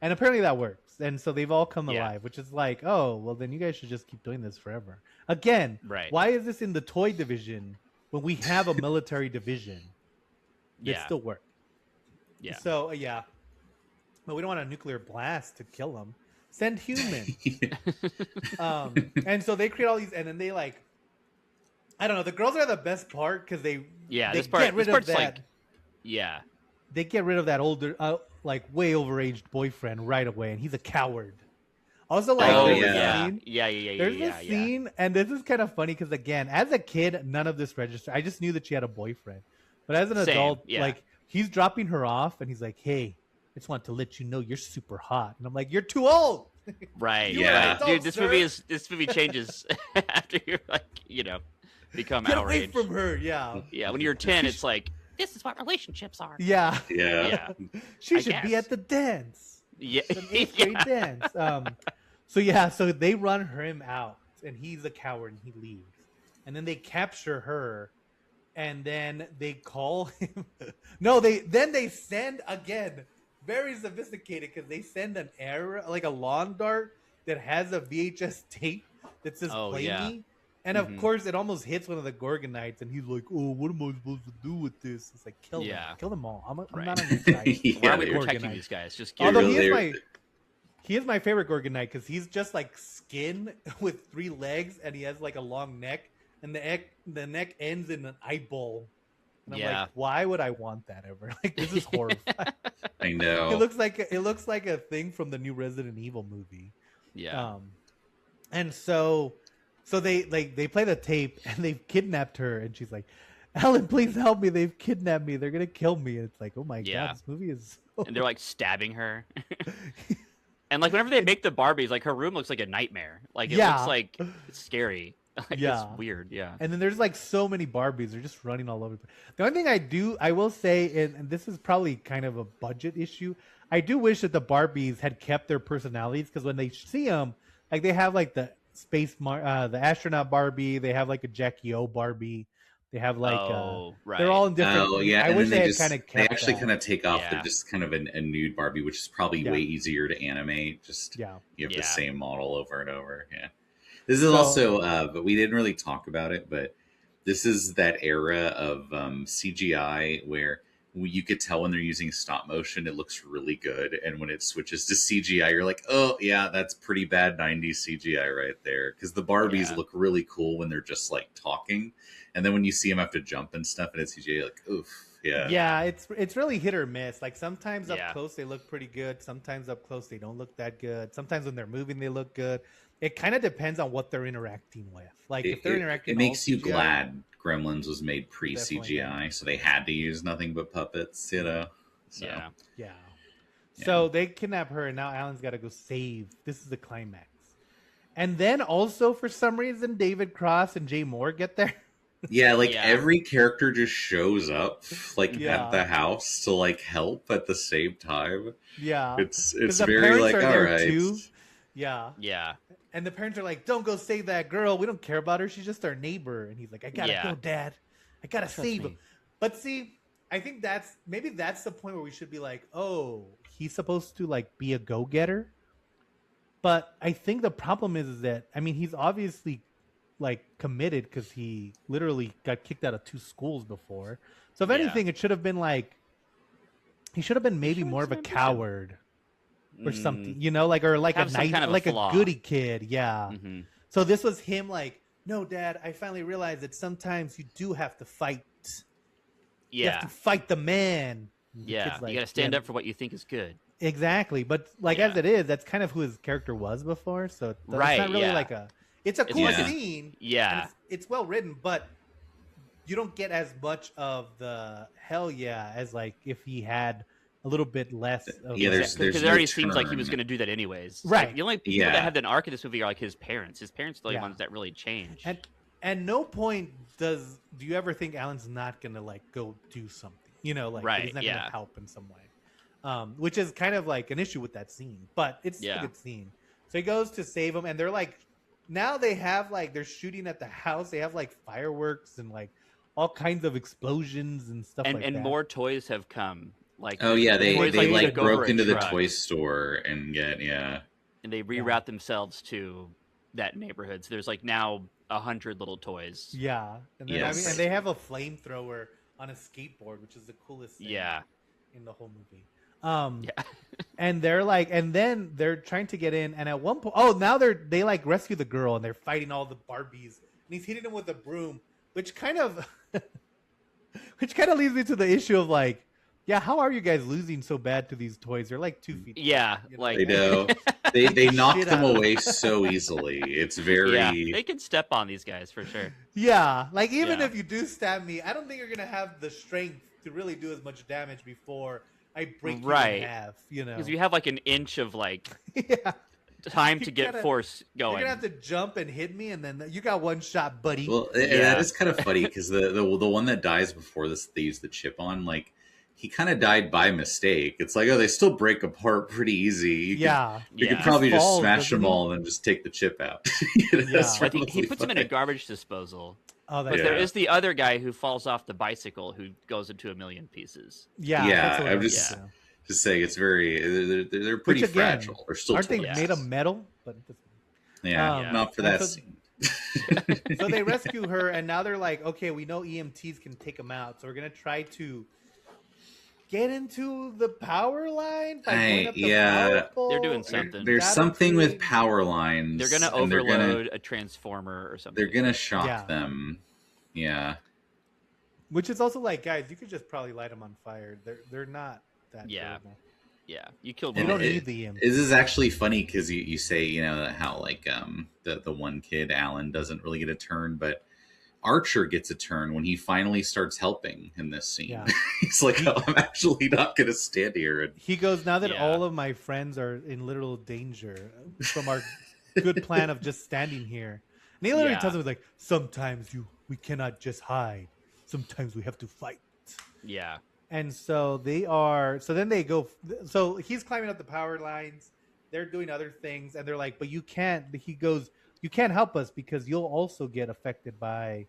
And apparently that works. And so they've all come Yeah. alive, which is like, oh, well, then you guys should just keep doing this forever. Again, Right. why is this in the toy division when we have a military division that Yeah. still work? Yeah. So, yeah. But we don't want a nuclear blast to kill them. Send humans. And so they create all these, and then they like, I don't know. The girls are the best part because they This get part. rid This of part's that. like. Yeah. They get rid of that older, like way overaged boyfriend right away, and he's a coward. Also, like, Oh, there's a yeah. scene. Yeah. There's a scene, and this is kind of funny because again, as a kid, none of this registered. I just knew that she had a boyfriend, but as an Same, adult, yeah. like he's dropping her off, and he's like, "Hey, I just want to let you know you're super hot," and I'm like, "You're too old." Right. You are an Right. adult, Dude, this sir. movie changes after you're like become Get outraged. away from her. Yeah. Yeah. When you're 10, it's like this is what relationships are. Yeah. Yeah. She I should be guess. at the dance. Yeah. An 8th grade dance. So they run him out, and he's a coward, and he leaves. And then they capture her, and then they call him. No, they send again. Very sophisticated because they send an error, like a lawn dart that has a VHS tape that says Oh, "Play yeah. me," and of Mhm. course it almost hits one of the Gorgonites, and he's like, "Oh, what am I supposed to do with this?" It's like kill Yeah. them, kill them all. I'm Right. not on your side. Why Yeah, are we they were- protecting Organized. these guys? Just get Although really- he is my favorite Gorgonite because he's just like skin with 3 legs, and he has like a long neck, and the neck ends in an eyeball. And I'm Yeah. like, why would I want that ever? Like, this is horrifying. I know. It looks like a thing from the new Resident Evil movie. Yeah. And so they play the tape, and they've kidnapped her, and she's like, "Alan, please help me! They've kidnapped me! They're gonna kill me!" And it's like, oh my Yeah. god, this movie is. And they're like stabbing her. And like whenever they make the Barbies, like her room looks like a nightmare. Like it Yeah. looks like it's scary. Like, Yeah. It's weird. Yeah. And then there's like so many Barbies. They're just running all over. The only thing I will say, and this is probably kind of a budget issue, I do wish that the Barbies had kept their personalities, because when they see them, like they have like the the astronaut Barbie, they have like a Jackie O Barbie, they have like right. they're all in different. Oh yeah, I and wish then they they had kind of they kept. actually that. kind of take off. Yeah. They're just kind of a nude Barbie, which is probably Yeah. way easier to animate. Just Yeah. you have Yeah. the same model over and over. Yeah, this is So- also, but we didn't really talk about it. But this is that era of CGI where you could tell when they're using stop motion, it looks really good, and when it switches to CGI, you're like, oh yeah, that's pretty bad 90s CGI right there. Because the Barbies Yeah. look really cool when they're just like talking. And then when you see him have to jump and stuff, and it's CGI, like, oof, yeah. Yeah, it's really hit or miss. Like sometimes up close they look pretty good. Sometimes up close they don't look that good. Sometimes when they're moving they look good. It kind of depends on what they're interacting with. Like if they're interacting, it makes you CGI, glad Gremlins was made pre CGI, so they had to use nothing but puppets, you know. So. Yeah. So they kidnap her, and now Alan's got to go save. This is the climax. And then also, for some reason, David Cross and Jay Moore get there. Yeah, like every character just shows up, like at the house to like help at the same time. Yeah, it's very like all right. Too. Yeah. Yeah. And the parents are like, "Don't go save that girl. We don't care about her. She's just our neighbor." And he's like, "I gotta go, Dad. I gotta save him." But see, I think that's the point where we should be like, "Oh, he's supposed to like be a go-getter." But I think the problem is that he's obviously like committed because he literally got kicked out of 2 schools before. So if anything, it should have been like he should have been maybe more of a coward. Or something, you know, like, or like a nice, kind of like a goody kid. Yeah. Mm-hmm. So this was him like, "No, Dad, I finally realized that sometimes you do have to fight. Yeah. You have to fight the man." Yeah. Like, you got to stand up for what you think is good. Exactly. But like, as it is, that's kind of who his character was before. So it's not really like it's a cool scene. Yeah. It's well written, but you don't get as much of the hell yeah as like if he had a little bit less. Because it already seems like he was going to do that anyways. Right. Like, the only people that have an arc in this movie are like his parents. His parents are the ones that really change. And no point do you ever think Alan's not going to like go do something, you know, like he's not going to help in some way, which is kind of like an issue with that scene, but it's a good scene. So he goes to save him, and they're like, now they have like, they're shooting at the house. They have like fireworks and like all kinds of explosions and stuff like that. And more toys have come. Like, they broke into the toy store and and they reroute themselves to that neighborhood. So there's like now 100 little toys. Yeah, and then, and they have a flamethrower on a skateboard, which is the coolest thing. In the whole movie. And they're like, and then they're trying to get in, and at one point, now they like rescue the girl, and they're fighting all the Barbies, and he's hitting them with a broom, which kind of leads me to the issue of like, how are you guys losing so bad to these toys? They're like 2 feet. Yeah, you know? like they do. They knock them away so easily. It's very. They can step on these guys for sure. Yeah, like even if you do stab me, I don't think you're gonna have the strength to really do as much damage before I break you in half. You know, because you have like an inch of like time to get force going. You're gonna have to jump and hit me, and then you got one shot, buddy. Well, that is kind of funny because the one that dies before this, they use the chip on, like. He kind of died by mistake. It's like, they still break apart pretty easy. You could probably just smash them all and just take the chip out. But he puts them in a garbage disposal. But there is the other guy who falls off the bicycle who goes into a million pieces. I'm just saying it's very they're pretty fragile. They're still aren't they made of metal? But not for that scene. So they rescue her, and now they're like, okay, we know EMTs can take them out, so we're gonna try to get into the power line by going up the power pole. They're doing something. There's something with power lines. They're going to overload a transformer or something. They're going to shock them. Yeah. Which is also like, guys, you could just probably light them on fire. They're not that terrible. Yeah, you killed them. You don't need the This is actually funny because you say, how like the one kid, Alan, doesn't really get a turn, but Archer gets a turn when he finally starts helping in this scene. He's like, I'm actually not going to stand here. And he goes, now that all of my friends are in literal danger from our good plan of just standing here. And he literally tells him, like, sometimes we cannot just hide. Sometimes we have to fight. Yeah. And so then they go, so he's climbing up the power lines. They're doing other things. And they're like, but you can't, he goes, you can't help us because you'll also get affected by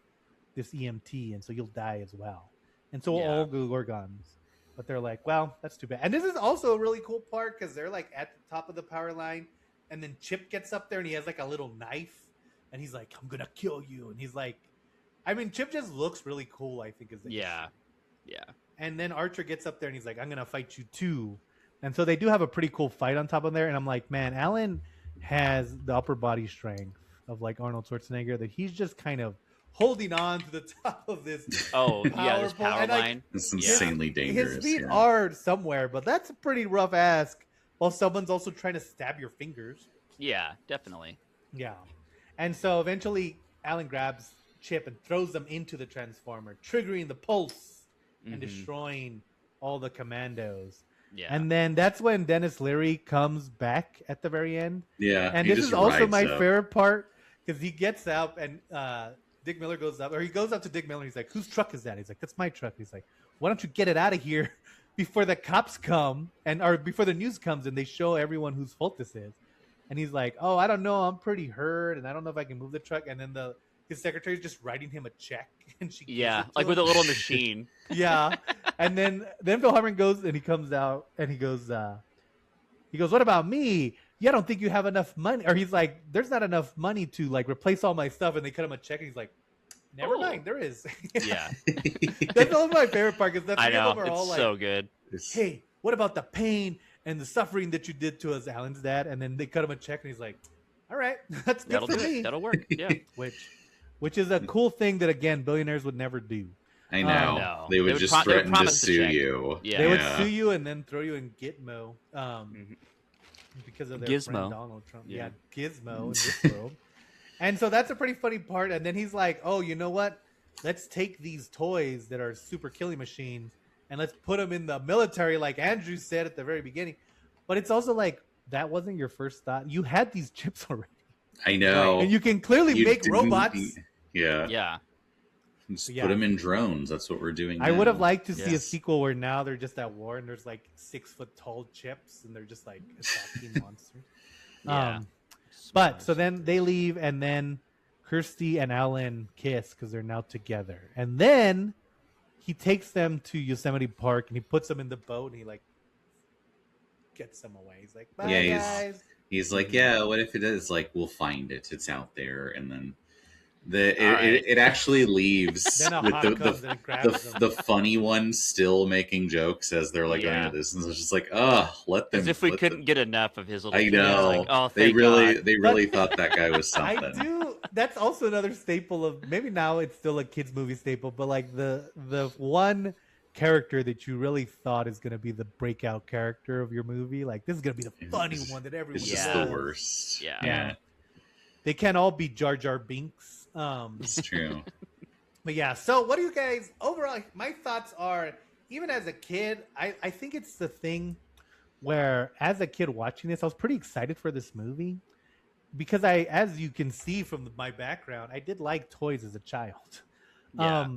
this EMT, and so you'll die as well. And so we'll all go Gorgons. But they're like, well, that's too bad. And this is also a really cool part because they're like at the top of the power line, and then Chip gets up there and he has like a little knife, and he's like, I'm gonna kill you. And he's like, Chip just looks really cool, I think. Yeah. And then Archer gets up there and he's like, I'm gonna fight you too. And so they do have a pretty cool fight on top of there. And I'm like, man, Alan has the upper body strength of like Arnold Schwarzenegger that he's just kind of holding on to the top of this. This power line. It's insanely dangerous. His feet are somewhere, but that's a pretty rough ask. While someone's also trying to stab your fingers. Yeah, definitely. Yeah, and so eventually Alan grabs Chip and throws them into the Transformer, triggering the pulse and destroying all the commandos. Yeah. And then that's when Denis Leary comes back at the very end. Yeah. And this is also my favorite part because he gets out and Dick Miller goes up, or he goes up to Dick Miller and he's like, whose truck is that? He's like, that's my truck. He's like, why don't you get it out of here before the cops come or before the news comes and they show everyone whose fault this is. And he's like, oh, I don't know. I'm pretty hurt and I don't know if I can move the truck. And then his secretary's just writing him a check, and she like with a little machine. Yeah, and then Phil Hartman goes and he comes out and he goes, what about me? Yeah, I don't think you have enough money. Or he's like, there's not enough money to like replace all my stuff, and they cut him a check, and he's like, never mind, there is. Yeah, that's all my favorite part because I know it's all like, so good. Hey, what about the pain and the suffering that you did to us, Alan's dad? And then they cut him a check, and he's like, all right, that's good for me. That'll work. Yeah, which is a cool thing that, again, billionaires would never do. I know. No. They would just threaten to sue you. Yeah. They would sue you and then throw you in Gitmo because of their friend Donald Trump. Yeah, Gizmo in this world. And so that's a pretty funny part. And then he's like, oh, you know what? Let's take these toys that are super killing machines and let's put them in the military like Andrew said at the very beginning. But it's also like, that wasn't your first thought. You had these chips already. I know. And you can clearly make robots. Yeah. Just put them in drones. That's what we're doing now. I would have liked to see a sequel where now they're just at war and there's like 6-foot tall chips and they're just like attacking monsters. But so then they leave and then Kirsty and Alan kiss because they're now together. And then he takes them to Yosemite Park and he puts them in the boat and he like gets them away. He's like, bye guys. He's like, yeah, what if it is? Like, we'll find it. It's out there. And then it actually leaves with the funny one still making jokes as they're like going to this. And it's just like, let them. As if we couldn't get enough of his little I know. Like, oh, they really thought that guy was something. I do. That's also another staple of, maybe now it's still a kids movie staple, but like the one character that you really thought is going to be the breakout character of your movie, like this is going to be the funny one that everyone it's just the worst. Yeah. They can't all be Jar Jar Binks. It's true. But yeah, so what do you guys overall? My thoughts are, even as a kid, I think it's the thing where as a kid watching this, I was pretty excited for this movie because as you can see from my background, I did like toys as a child. Yeah.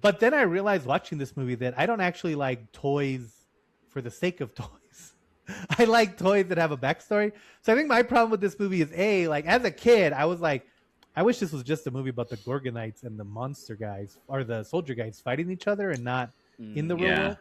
But then I realized watching this movie that I don't actually like toys for the sake of toys. I like toys that have a backstory. So I think my problem with this movie is like as a kid, I was like, I wish this was just a movie about the Gorgonites and the monster guys or the soldier guys fighting each other and not in the real world.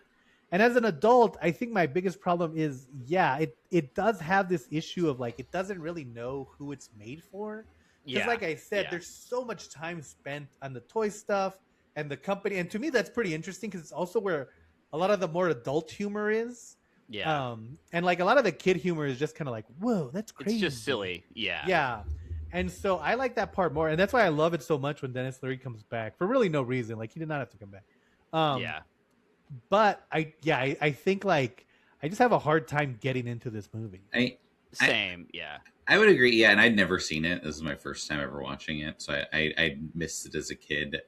And as an adult, I think my biggest problem is, it does have this issue of like, it doesn't really know who it's made for. Because like I said, there's so much time spent on the toy stuff and the company. And to me, that's pretty interesting because it's also where a lot of the more adult humor is. Yeah. And like a lot of the kid humor is just kind of like, whoa, that's crazy. It's just silly. Yeah. Yeah. And so I like that part more. And that's why I love it so much when Denis Leary comes back for really no reason. Like he did not have to come back. But I think like I just have a hard time getting into this movie. Same. I would agree. Yeah. And I'd never seen it. This is my first time ever watching it. So I missed it as a kid.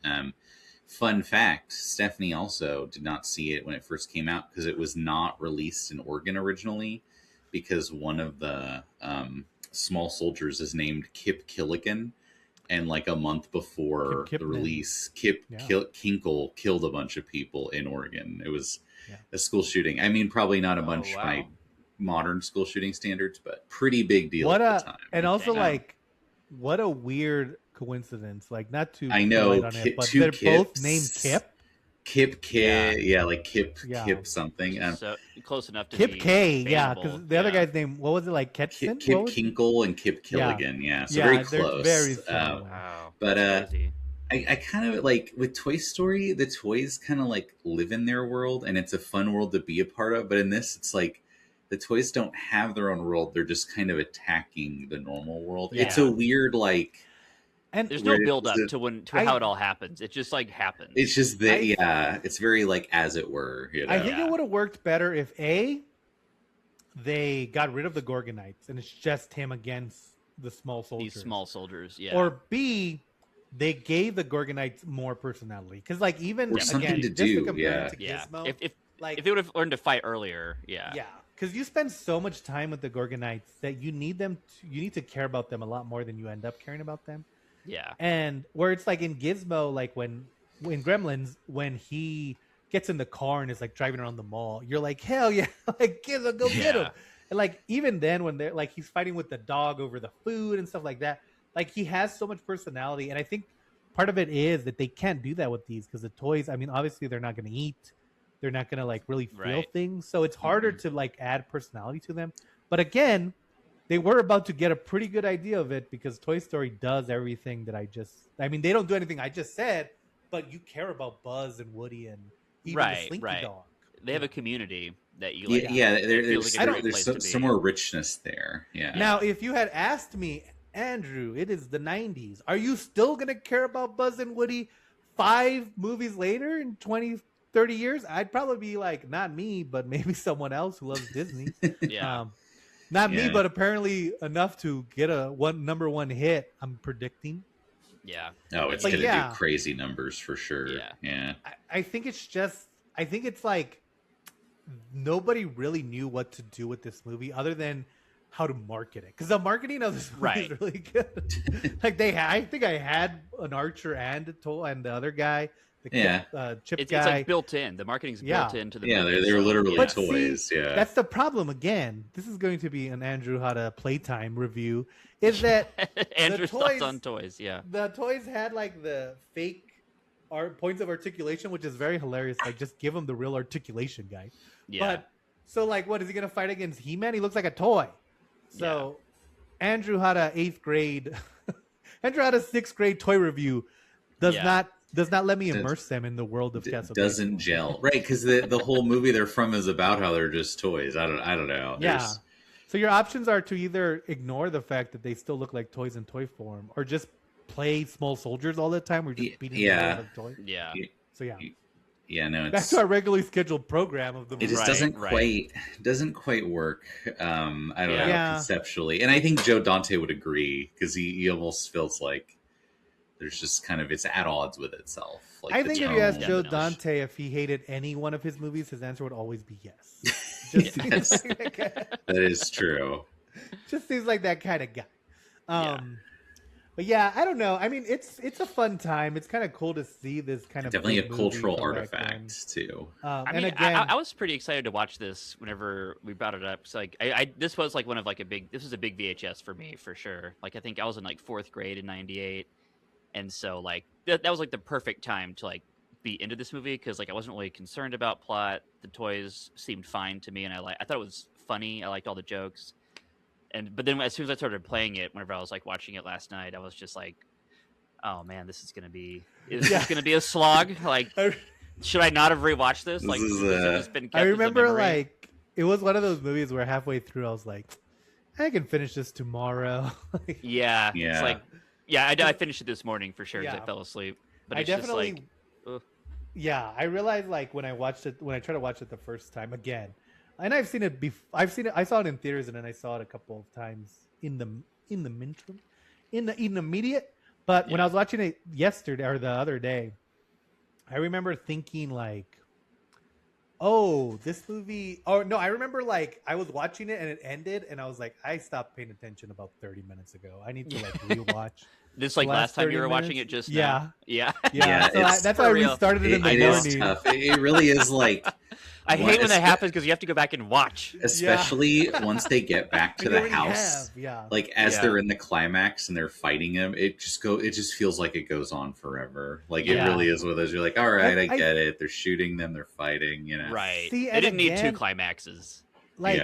Fun fact, Stephanie also did not see it when it first came out because it was not released in Oregon originally because one of the small soldiers is named Kip Killigan. And like a month before the release, Kinkle killed a bunch of people in Oregon. It was a school shooting. I mean, probably not a bunch by modern school shooting standards, but pretty big deal at the time. And also like, what a weird coincidence. Like not to I know on it, but they're both named Kip. Kip like Kip something. So close enough to Kip K, because the other guy's name, what was it, like Ketson? Kip Kinkle and Kip Killigan, so very close. Very similar. Wow. But I kind of like with Toy Story, the toys kind of like live in their world, and it's a fun world to be a part of. But in this, it's like the toys don't have their own world; they're just kind of attacking the normal world. Yeah. It's a weird like. And there's no build up to how it all happens. It just like happens. It's just that it's very like as it were. You know? I think it would have worked better if they got rid of the Gorgonites and it's just him against the small soldiers. These small soldiers, yeah. Or B, they gave the Gorgonites more personality because, like, even something to do, to Gizmo, if they would have learned to fight earlier, because you spend so much time with the Gorgonites that you need to care about them a lot more than you end up caring about them. Yeah, and where it's like in Gizmo, like when Gremlins, when he gets in the car and is like driving around the mall, you're like, hell yeah, like Gizmo, go get him. And like even then when they're like he's fighting with the dog over the food and stuff like that, like he has so much personality. And I think part of it is that they can't do that with these because the toys, I mean, obviously they're not going to eat, they're not going to like really feel things, so it's harder to like add personality to them. But again, they were about to get a pretty good idea of it because Toy Story does everything that I mean, they don't do anything I just said, but you care about Buzz and Woody and even the Slinky Dog. They have a community that you like. There's some more richness there. Yeah. Now, if you had asked me, Andrew, it is the 90s. Are you still going to care about Buzz and Woody 5 movies later in 20, 30 years? I'd probably be like, not me, but maybe someone else who loves Disney. Not me, but apparently enough to get a number one hit, I'm predicting. Yeah. Oh, it's going to do crazy numbers for sure. Yeah. I think it's like nobody really knew what to do with this movie other than how to market it, because the marketing of this movie is really good. Like I think I had an Archer and the other guy, Chip guy. It's like built in. The marketing's built into the movie. They're literally toys. See, that's the problem. Again, this is going to be an Andrew How to Playtime review. Is that Andrew's thoughts on toys? Yeah, the toys had like the fake points of articulation, which is very hilarious. Like, just give him the real articulation guy. Yeah. But so, like, what is he gonna fight against He-Man? He looks like a toy. So, Andrew had a 8th grade. Andrew had a 6th grade toy review. Does not let me immerse them in the world of Castle. Doesn't gel, right? Because the whole movie they're from is about how they're just toys. I don't know. Yeah. So your options are to either ignore the fact that they still look like toys in toy form, or just play small soldiers all the time. We're just beating them like toys. Yeah. So no. Back to our regularly scheduled program of the movie. It just doesn't quite work. I don't know, conceptually, and I think Joe Dante would agree because he almost feels like there's just kind of it's at odds with itself. Like I think if you asked Joe Dante if he hated any one of his movies, his answer would always be yes. That is true. Just seems like that kind of guy. But yeah, I don't know. I mean, it's a fun time. It's kind of cool to see this kind of definitely a cultural artifact too. I was pretty excited to watch this whenever we brought it up. So like, this was like this was a big VHS for me for sure. Like I think I was in like 4th grade in '98, and so like that was like the perfect time to like be into this movie because like I wasn't really concerned about plot. The toys seemed fine to me, and I thought it was funny. I liked all the jokes. But then as soon as I started playing it, whenever I was like watching it last night, I was just like, "Oh man, this is gonna be a slog." Like, should I not have rewatched this? Like, I remember like it was one of those movies where halfway through I was like, "I can finish this tomorrow." It's like, I finished it this morning for sure because I fell asleep. But it's just like, I realized like when I tried to watch it the first time again. And I've seen it before. I saw it in theaters, and then I saw it a couple of times in the immediate. But when I was watching it yesterday or the other day, I remember thinking like, "Oh, this movie." Oh no, I remember like I was watching it and it ended, and I was like, "I stopped paying attention about 30 minutes ago. I need to like rewatch." This like last time you were watching it just now? Yeah. So that's why I restarted it in the morning. Tough. It really is like. I hate when that happens because you have to go back and watch. Especially once they get back to the house. Like as they're in the climax and they're fighting him, it just feels like it goes on forever. Like it really is one of those. You're like, all right, I get it. They're shooting them, they're fighting, you know. Right. See, they didn't need 2 climaxes. Like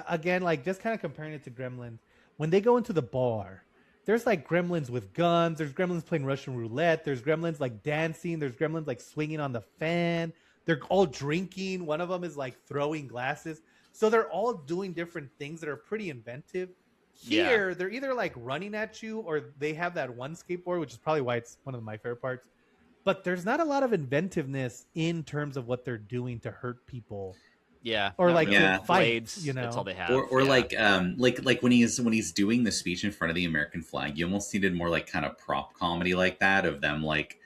again, like just kind of comparing it to Gremlins. When they go into the bar, there's like gremlins with guns, there's gremlins playing Russian roulette, there's gremlins like dancing, there's gremlins like swinging on the fan. They're all drinking. One of them is like throwing glasses. So they're all doing different things that are pretty inventive. Here, they're either like running at you or they have that one skateboard, which is probably why it's one of my favorite parts. But there's not a lot of inventiveness in terms of what they're doing to hurt people. Yeah, or like really. fights, blades, you know, that's all they have. Or like when he's doing the speech in front of the American flag, you almost needed more like kind of prop comedy like that of them like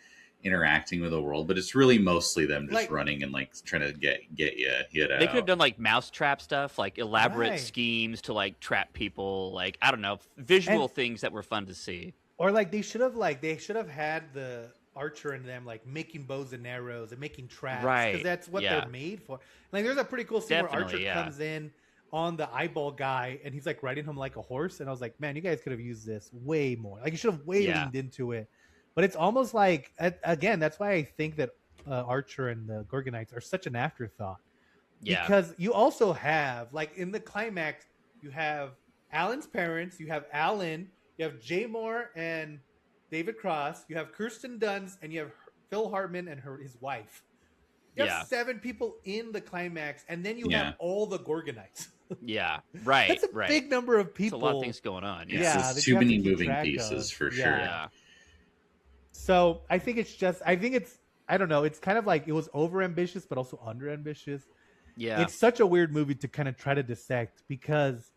interacting with the world, but it's really mostly them just like, running and like trying to get you hit out. They could have done like mousetrap stuff, like elaborate schemes to like trap people, like I don't know, visual things that were fun to see. Or like they should have had the archer and them like making bows and arrows and making traps, because that's what they're made for. Like there's a pretty cool scene where Archer comes in on the eyeball guy and he's like riding him like a horse, and I was like, man, you guys could have used this way more. Like you should have leaned into it. But it's almost like, again, that's why I think that Archer and the Gorgonites are such an afterthought. Because you also have, like in the climax, you have Alan's parents, you have Alan, you have Jay Moore and David Cross, you have Kirsten Dunst, and you have Phil Hartman and his wife. You have 7 people in the climax, and then you have all the Gorgonites. Right. That's a big number of people. There's a lot of things going on. There's too many moving pieces for sure. Yeah. So I think I don't know. It's kind of like it was over ambitious, but also under ambitious. Yeah. It's such a weird movie to kind of try to dissect, because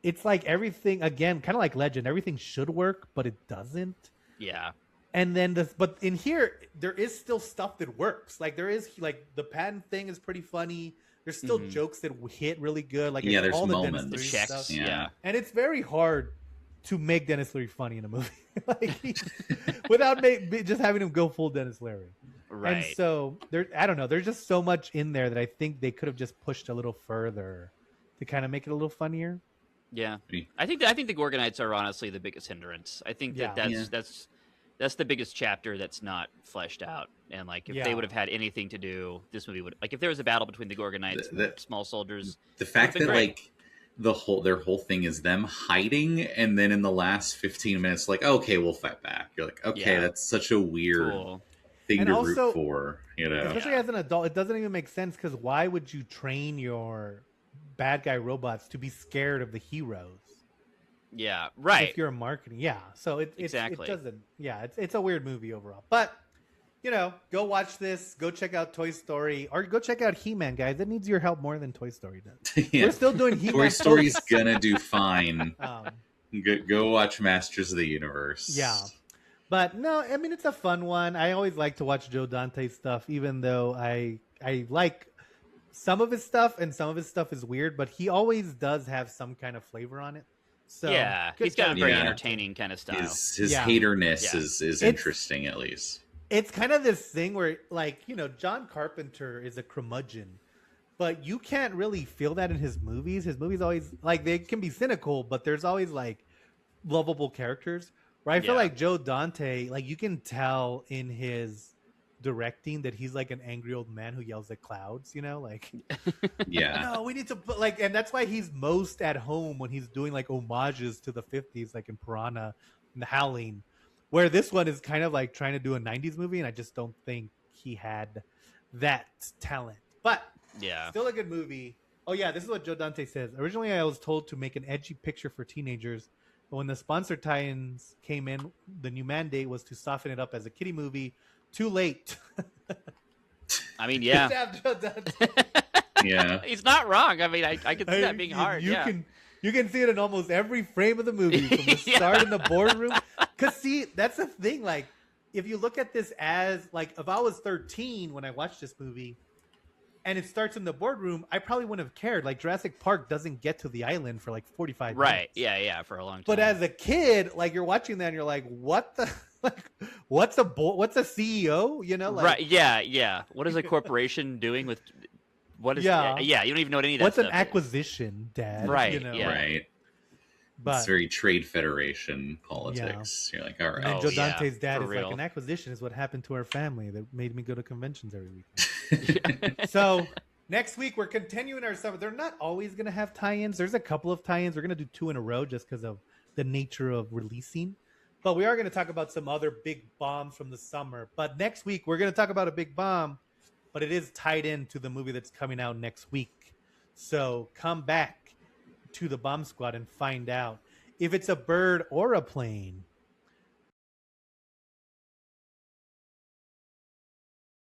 it's like everything, again, kind of like Legend, everything should work, but it doesn't. Yeah. And then but in here, there is still stuff that works. Like there is, like the patent thing is pretty funny. There's still jokes that hit really good. Like there's all moments. The Dennis checks. Stuff. Yeah. And it's very hard to make Denis Leary funny in a movie, like without just having him go full Denis Leary. Right. And so I don't know. There's just so much in there that I think they could have just pushed a little further to kind of make it a little funnier. Yeah, I think the Gorgonites are honestly the biggest hindrance. I think that's the biggest chapter that's not fleshed out. And like if they would have had anything to do, this movie would, like if there was a battle between the Gorgonites and the small soldiers. The fact that like their whole thing is them hiding, and then in the last 15 minutes, like okay, we'll fight back. You're like, okay, that's such a weird thing to root for. You know, especially as an adult, it doesn't even make sense, because why would you train your bad guy robots to be scared of the heroes? Yeah, right. If you're marketing, so it doesn't. It's a weird movie overall. But you know, go watch this. Go check out Toy Story, or go check out He-Man, guys. It needs your help more than Toy Story does. We're still doing He-Man. Toy Story's gonna do fine. Go watch Masters of the Universe. Yeah. But no, I mean, it's a fun one. I always like to watch Joe Dante stuff, even though I like some of his stuff, and some of his stuff is weird, but he always does have some kind of flavor on it. So he's got a very entertaining kind of style. His haterness is interesting, at least. It's kind of this thing where, like, you know, John Carpenter is a curmudgeon, but you can't really feel that in his movies. His movies always, like, they can be cynical, but there's always, like, lovable characters. Where I feel like Joe Dante, like, you can tell in his directing that he's like an angry old man who yells at clouds, you know, like no, we need to put, like, and that's why he's most at home when he's doing like homages to the 50s, like in Piranha and The Howling, where this one is kind of like trying to do a 90s movie, and I just don't think he had that talent. But still a good movie. Oh yeah, this is what Joe Dante says. Originally I was told to make an edgy picture for teenagers, but when the sponsor tie-ins came in, the new mandate was to soften it up as a kiddie movie. Too late. I mean, yeah. He's not wrong. I mean, I could see that being hard. You can see it in almost every frame of the movie, from the start in the boardroom. Because see, that's the thing. Like, if you look at this as, like, if I was 13 when I watched this movie, and it starts in the boardroom, I probably wouldn't have cared. Like, Jurassic Park doesn't get to the island for like 45 minutes. Right. Yeah, for a long time. But as a kid, like, you're watching that and you're like, what the... Like, what's a CEO? You know, like, right? Yeah. What is a corporation doing with? What is? Yeah. You don't even know what any of that. What's stuff an acquisition, Dad? Right. You know? Right. But it's very trade federation politics. You're like, all right. And Joe Dante's dad is like, an acquisition is what happened to our family that made me go to conventions every week. So next week we're continuing our summer. They're not always going to have tie-ins. There's a couple of tie-ins. We're going to do 2 in a row just because of the nature of releasing. But we are going to talk about some other big bombs from the summer. But next week, we're going to talk about a big bomb, but it is tied into the movie that's coming out next week. So come back to the Bomb Squad and find out. if it's a bird or a plane,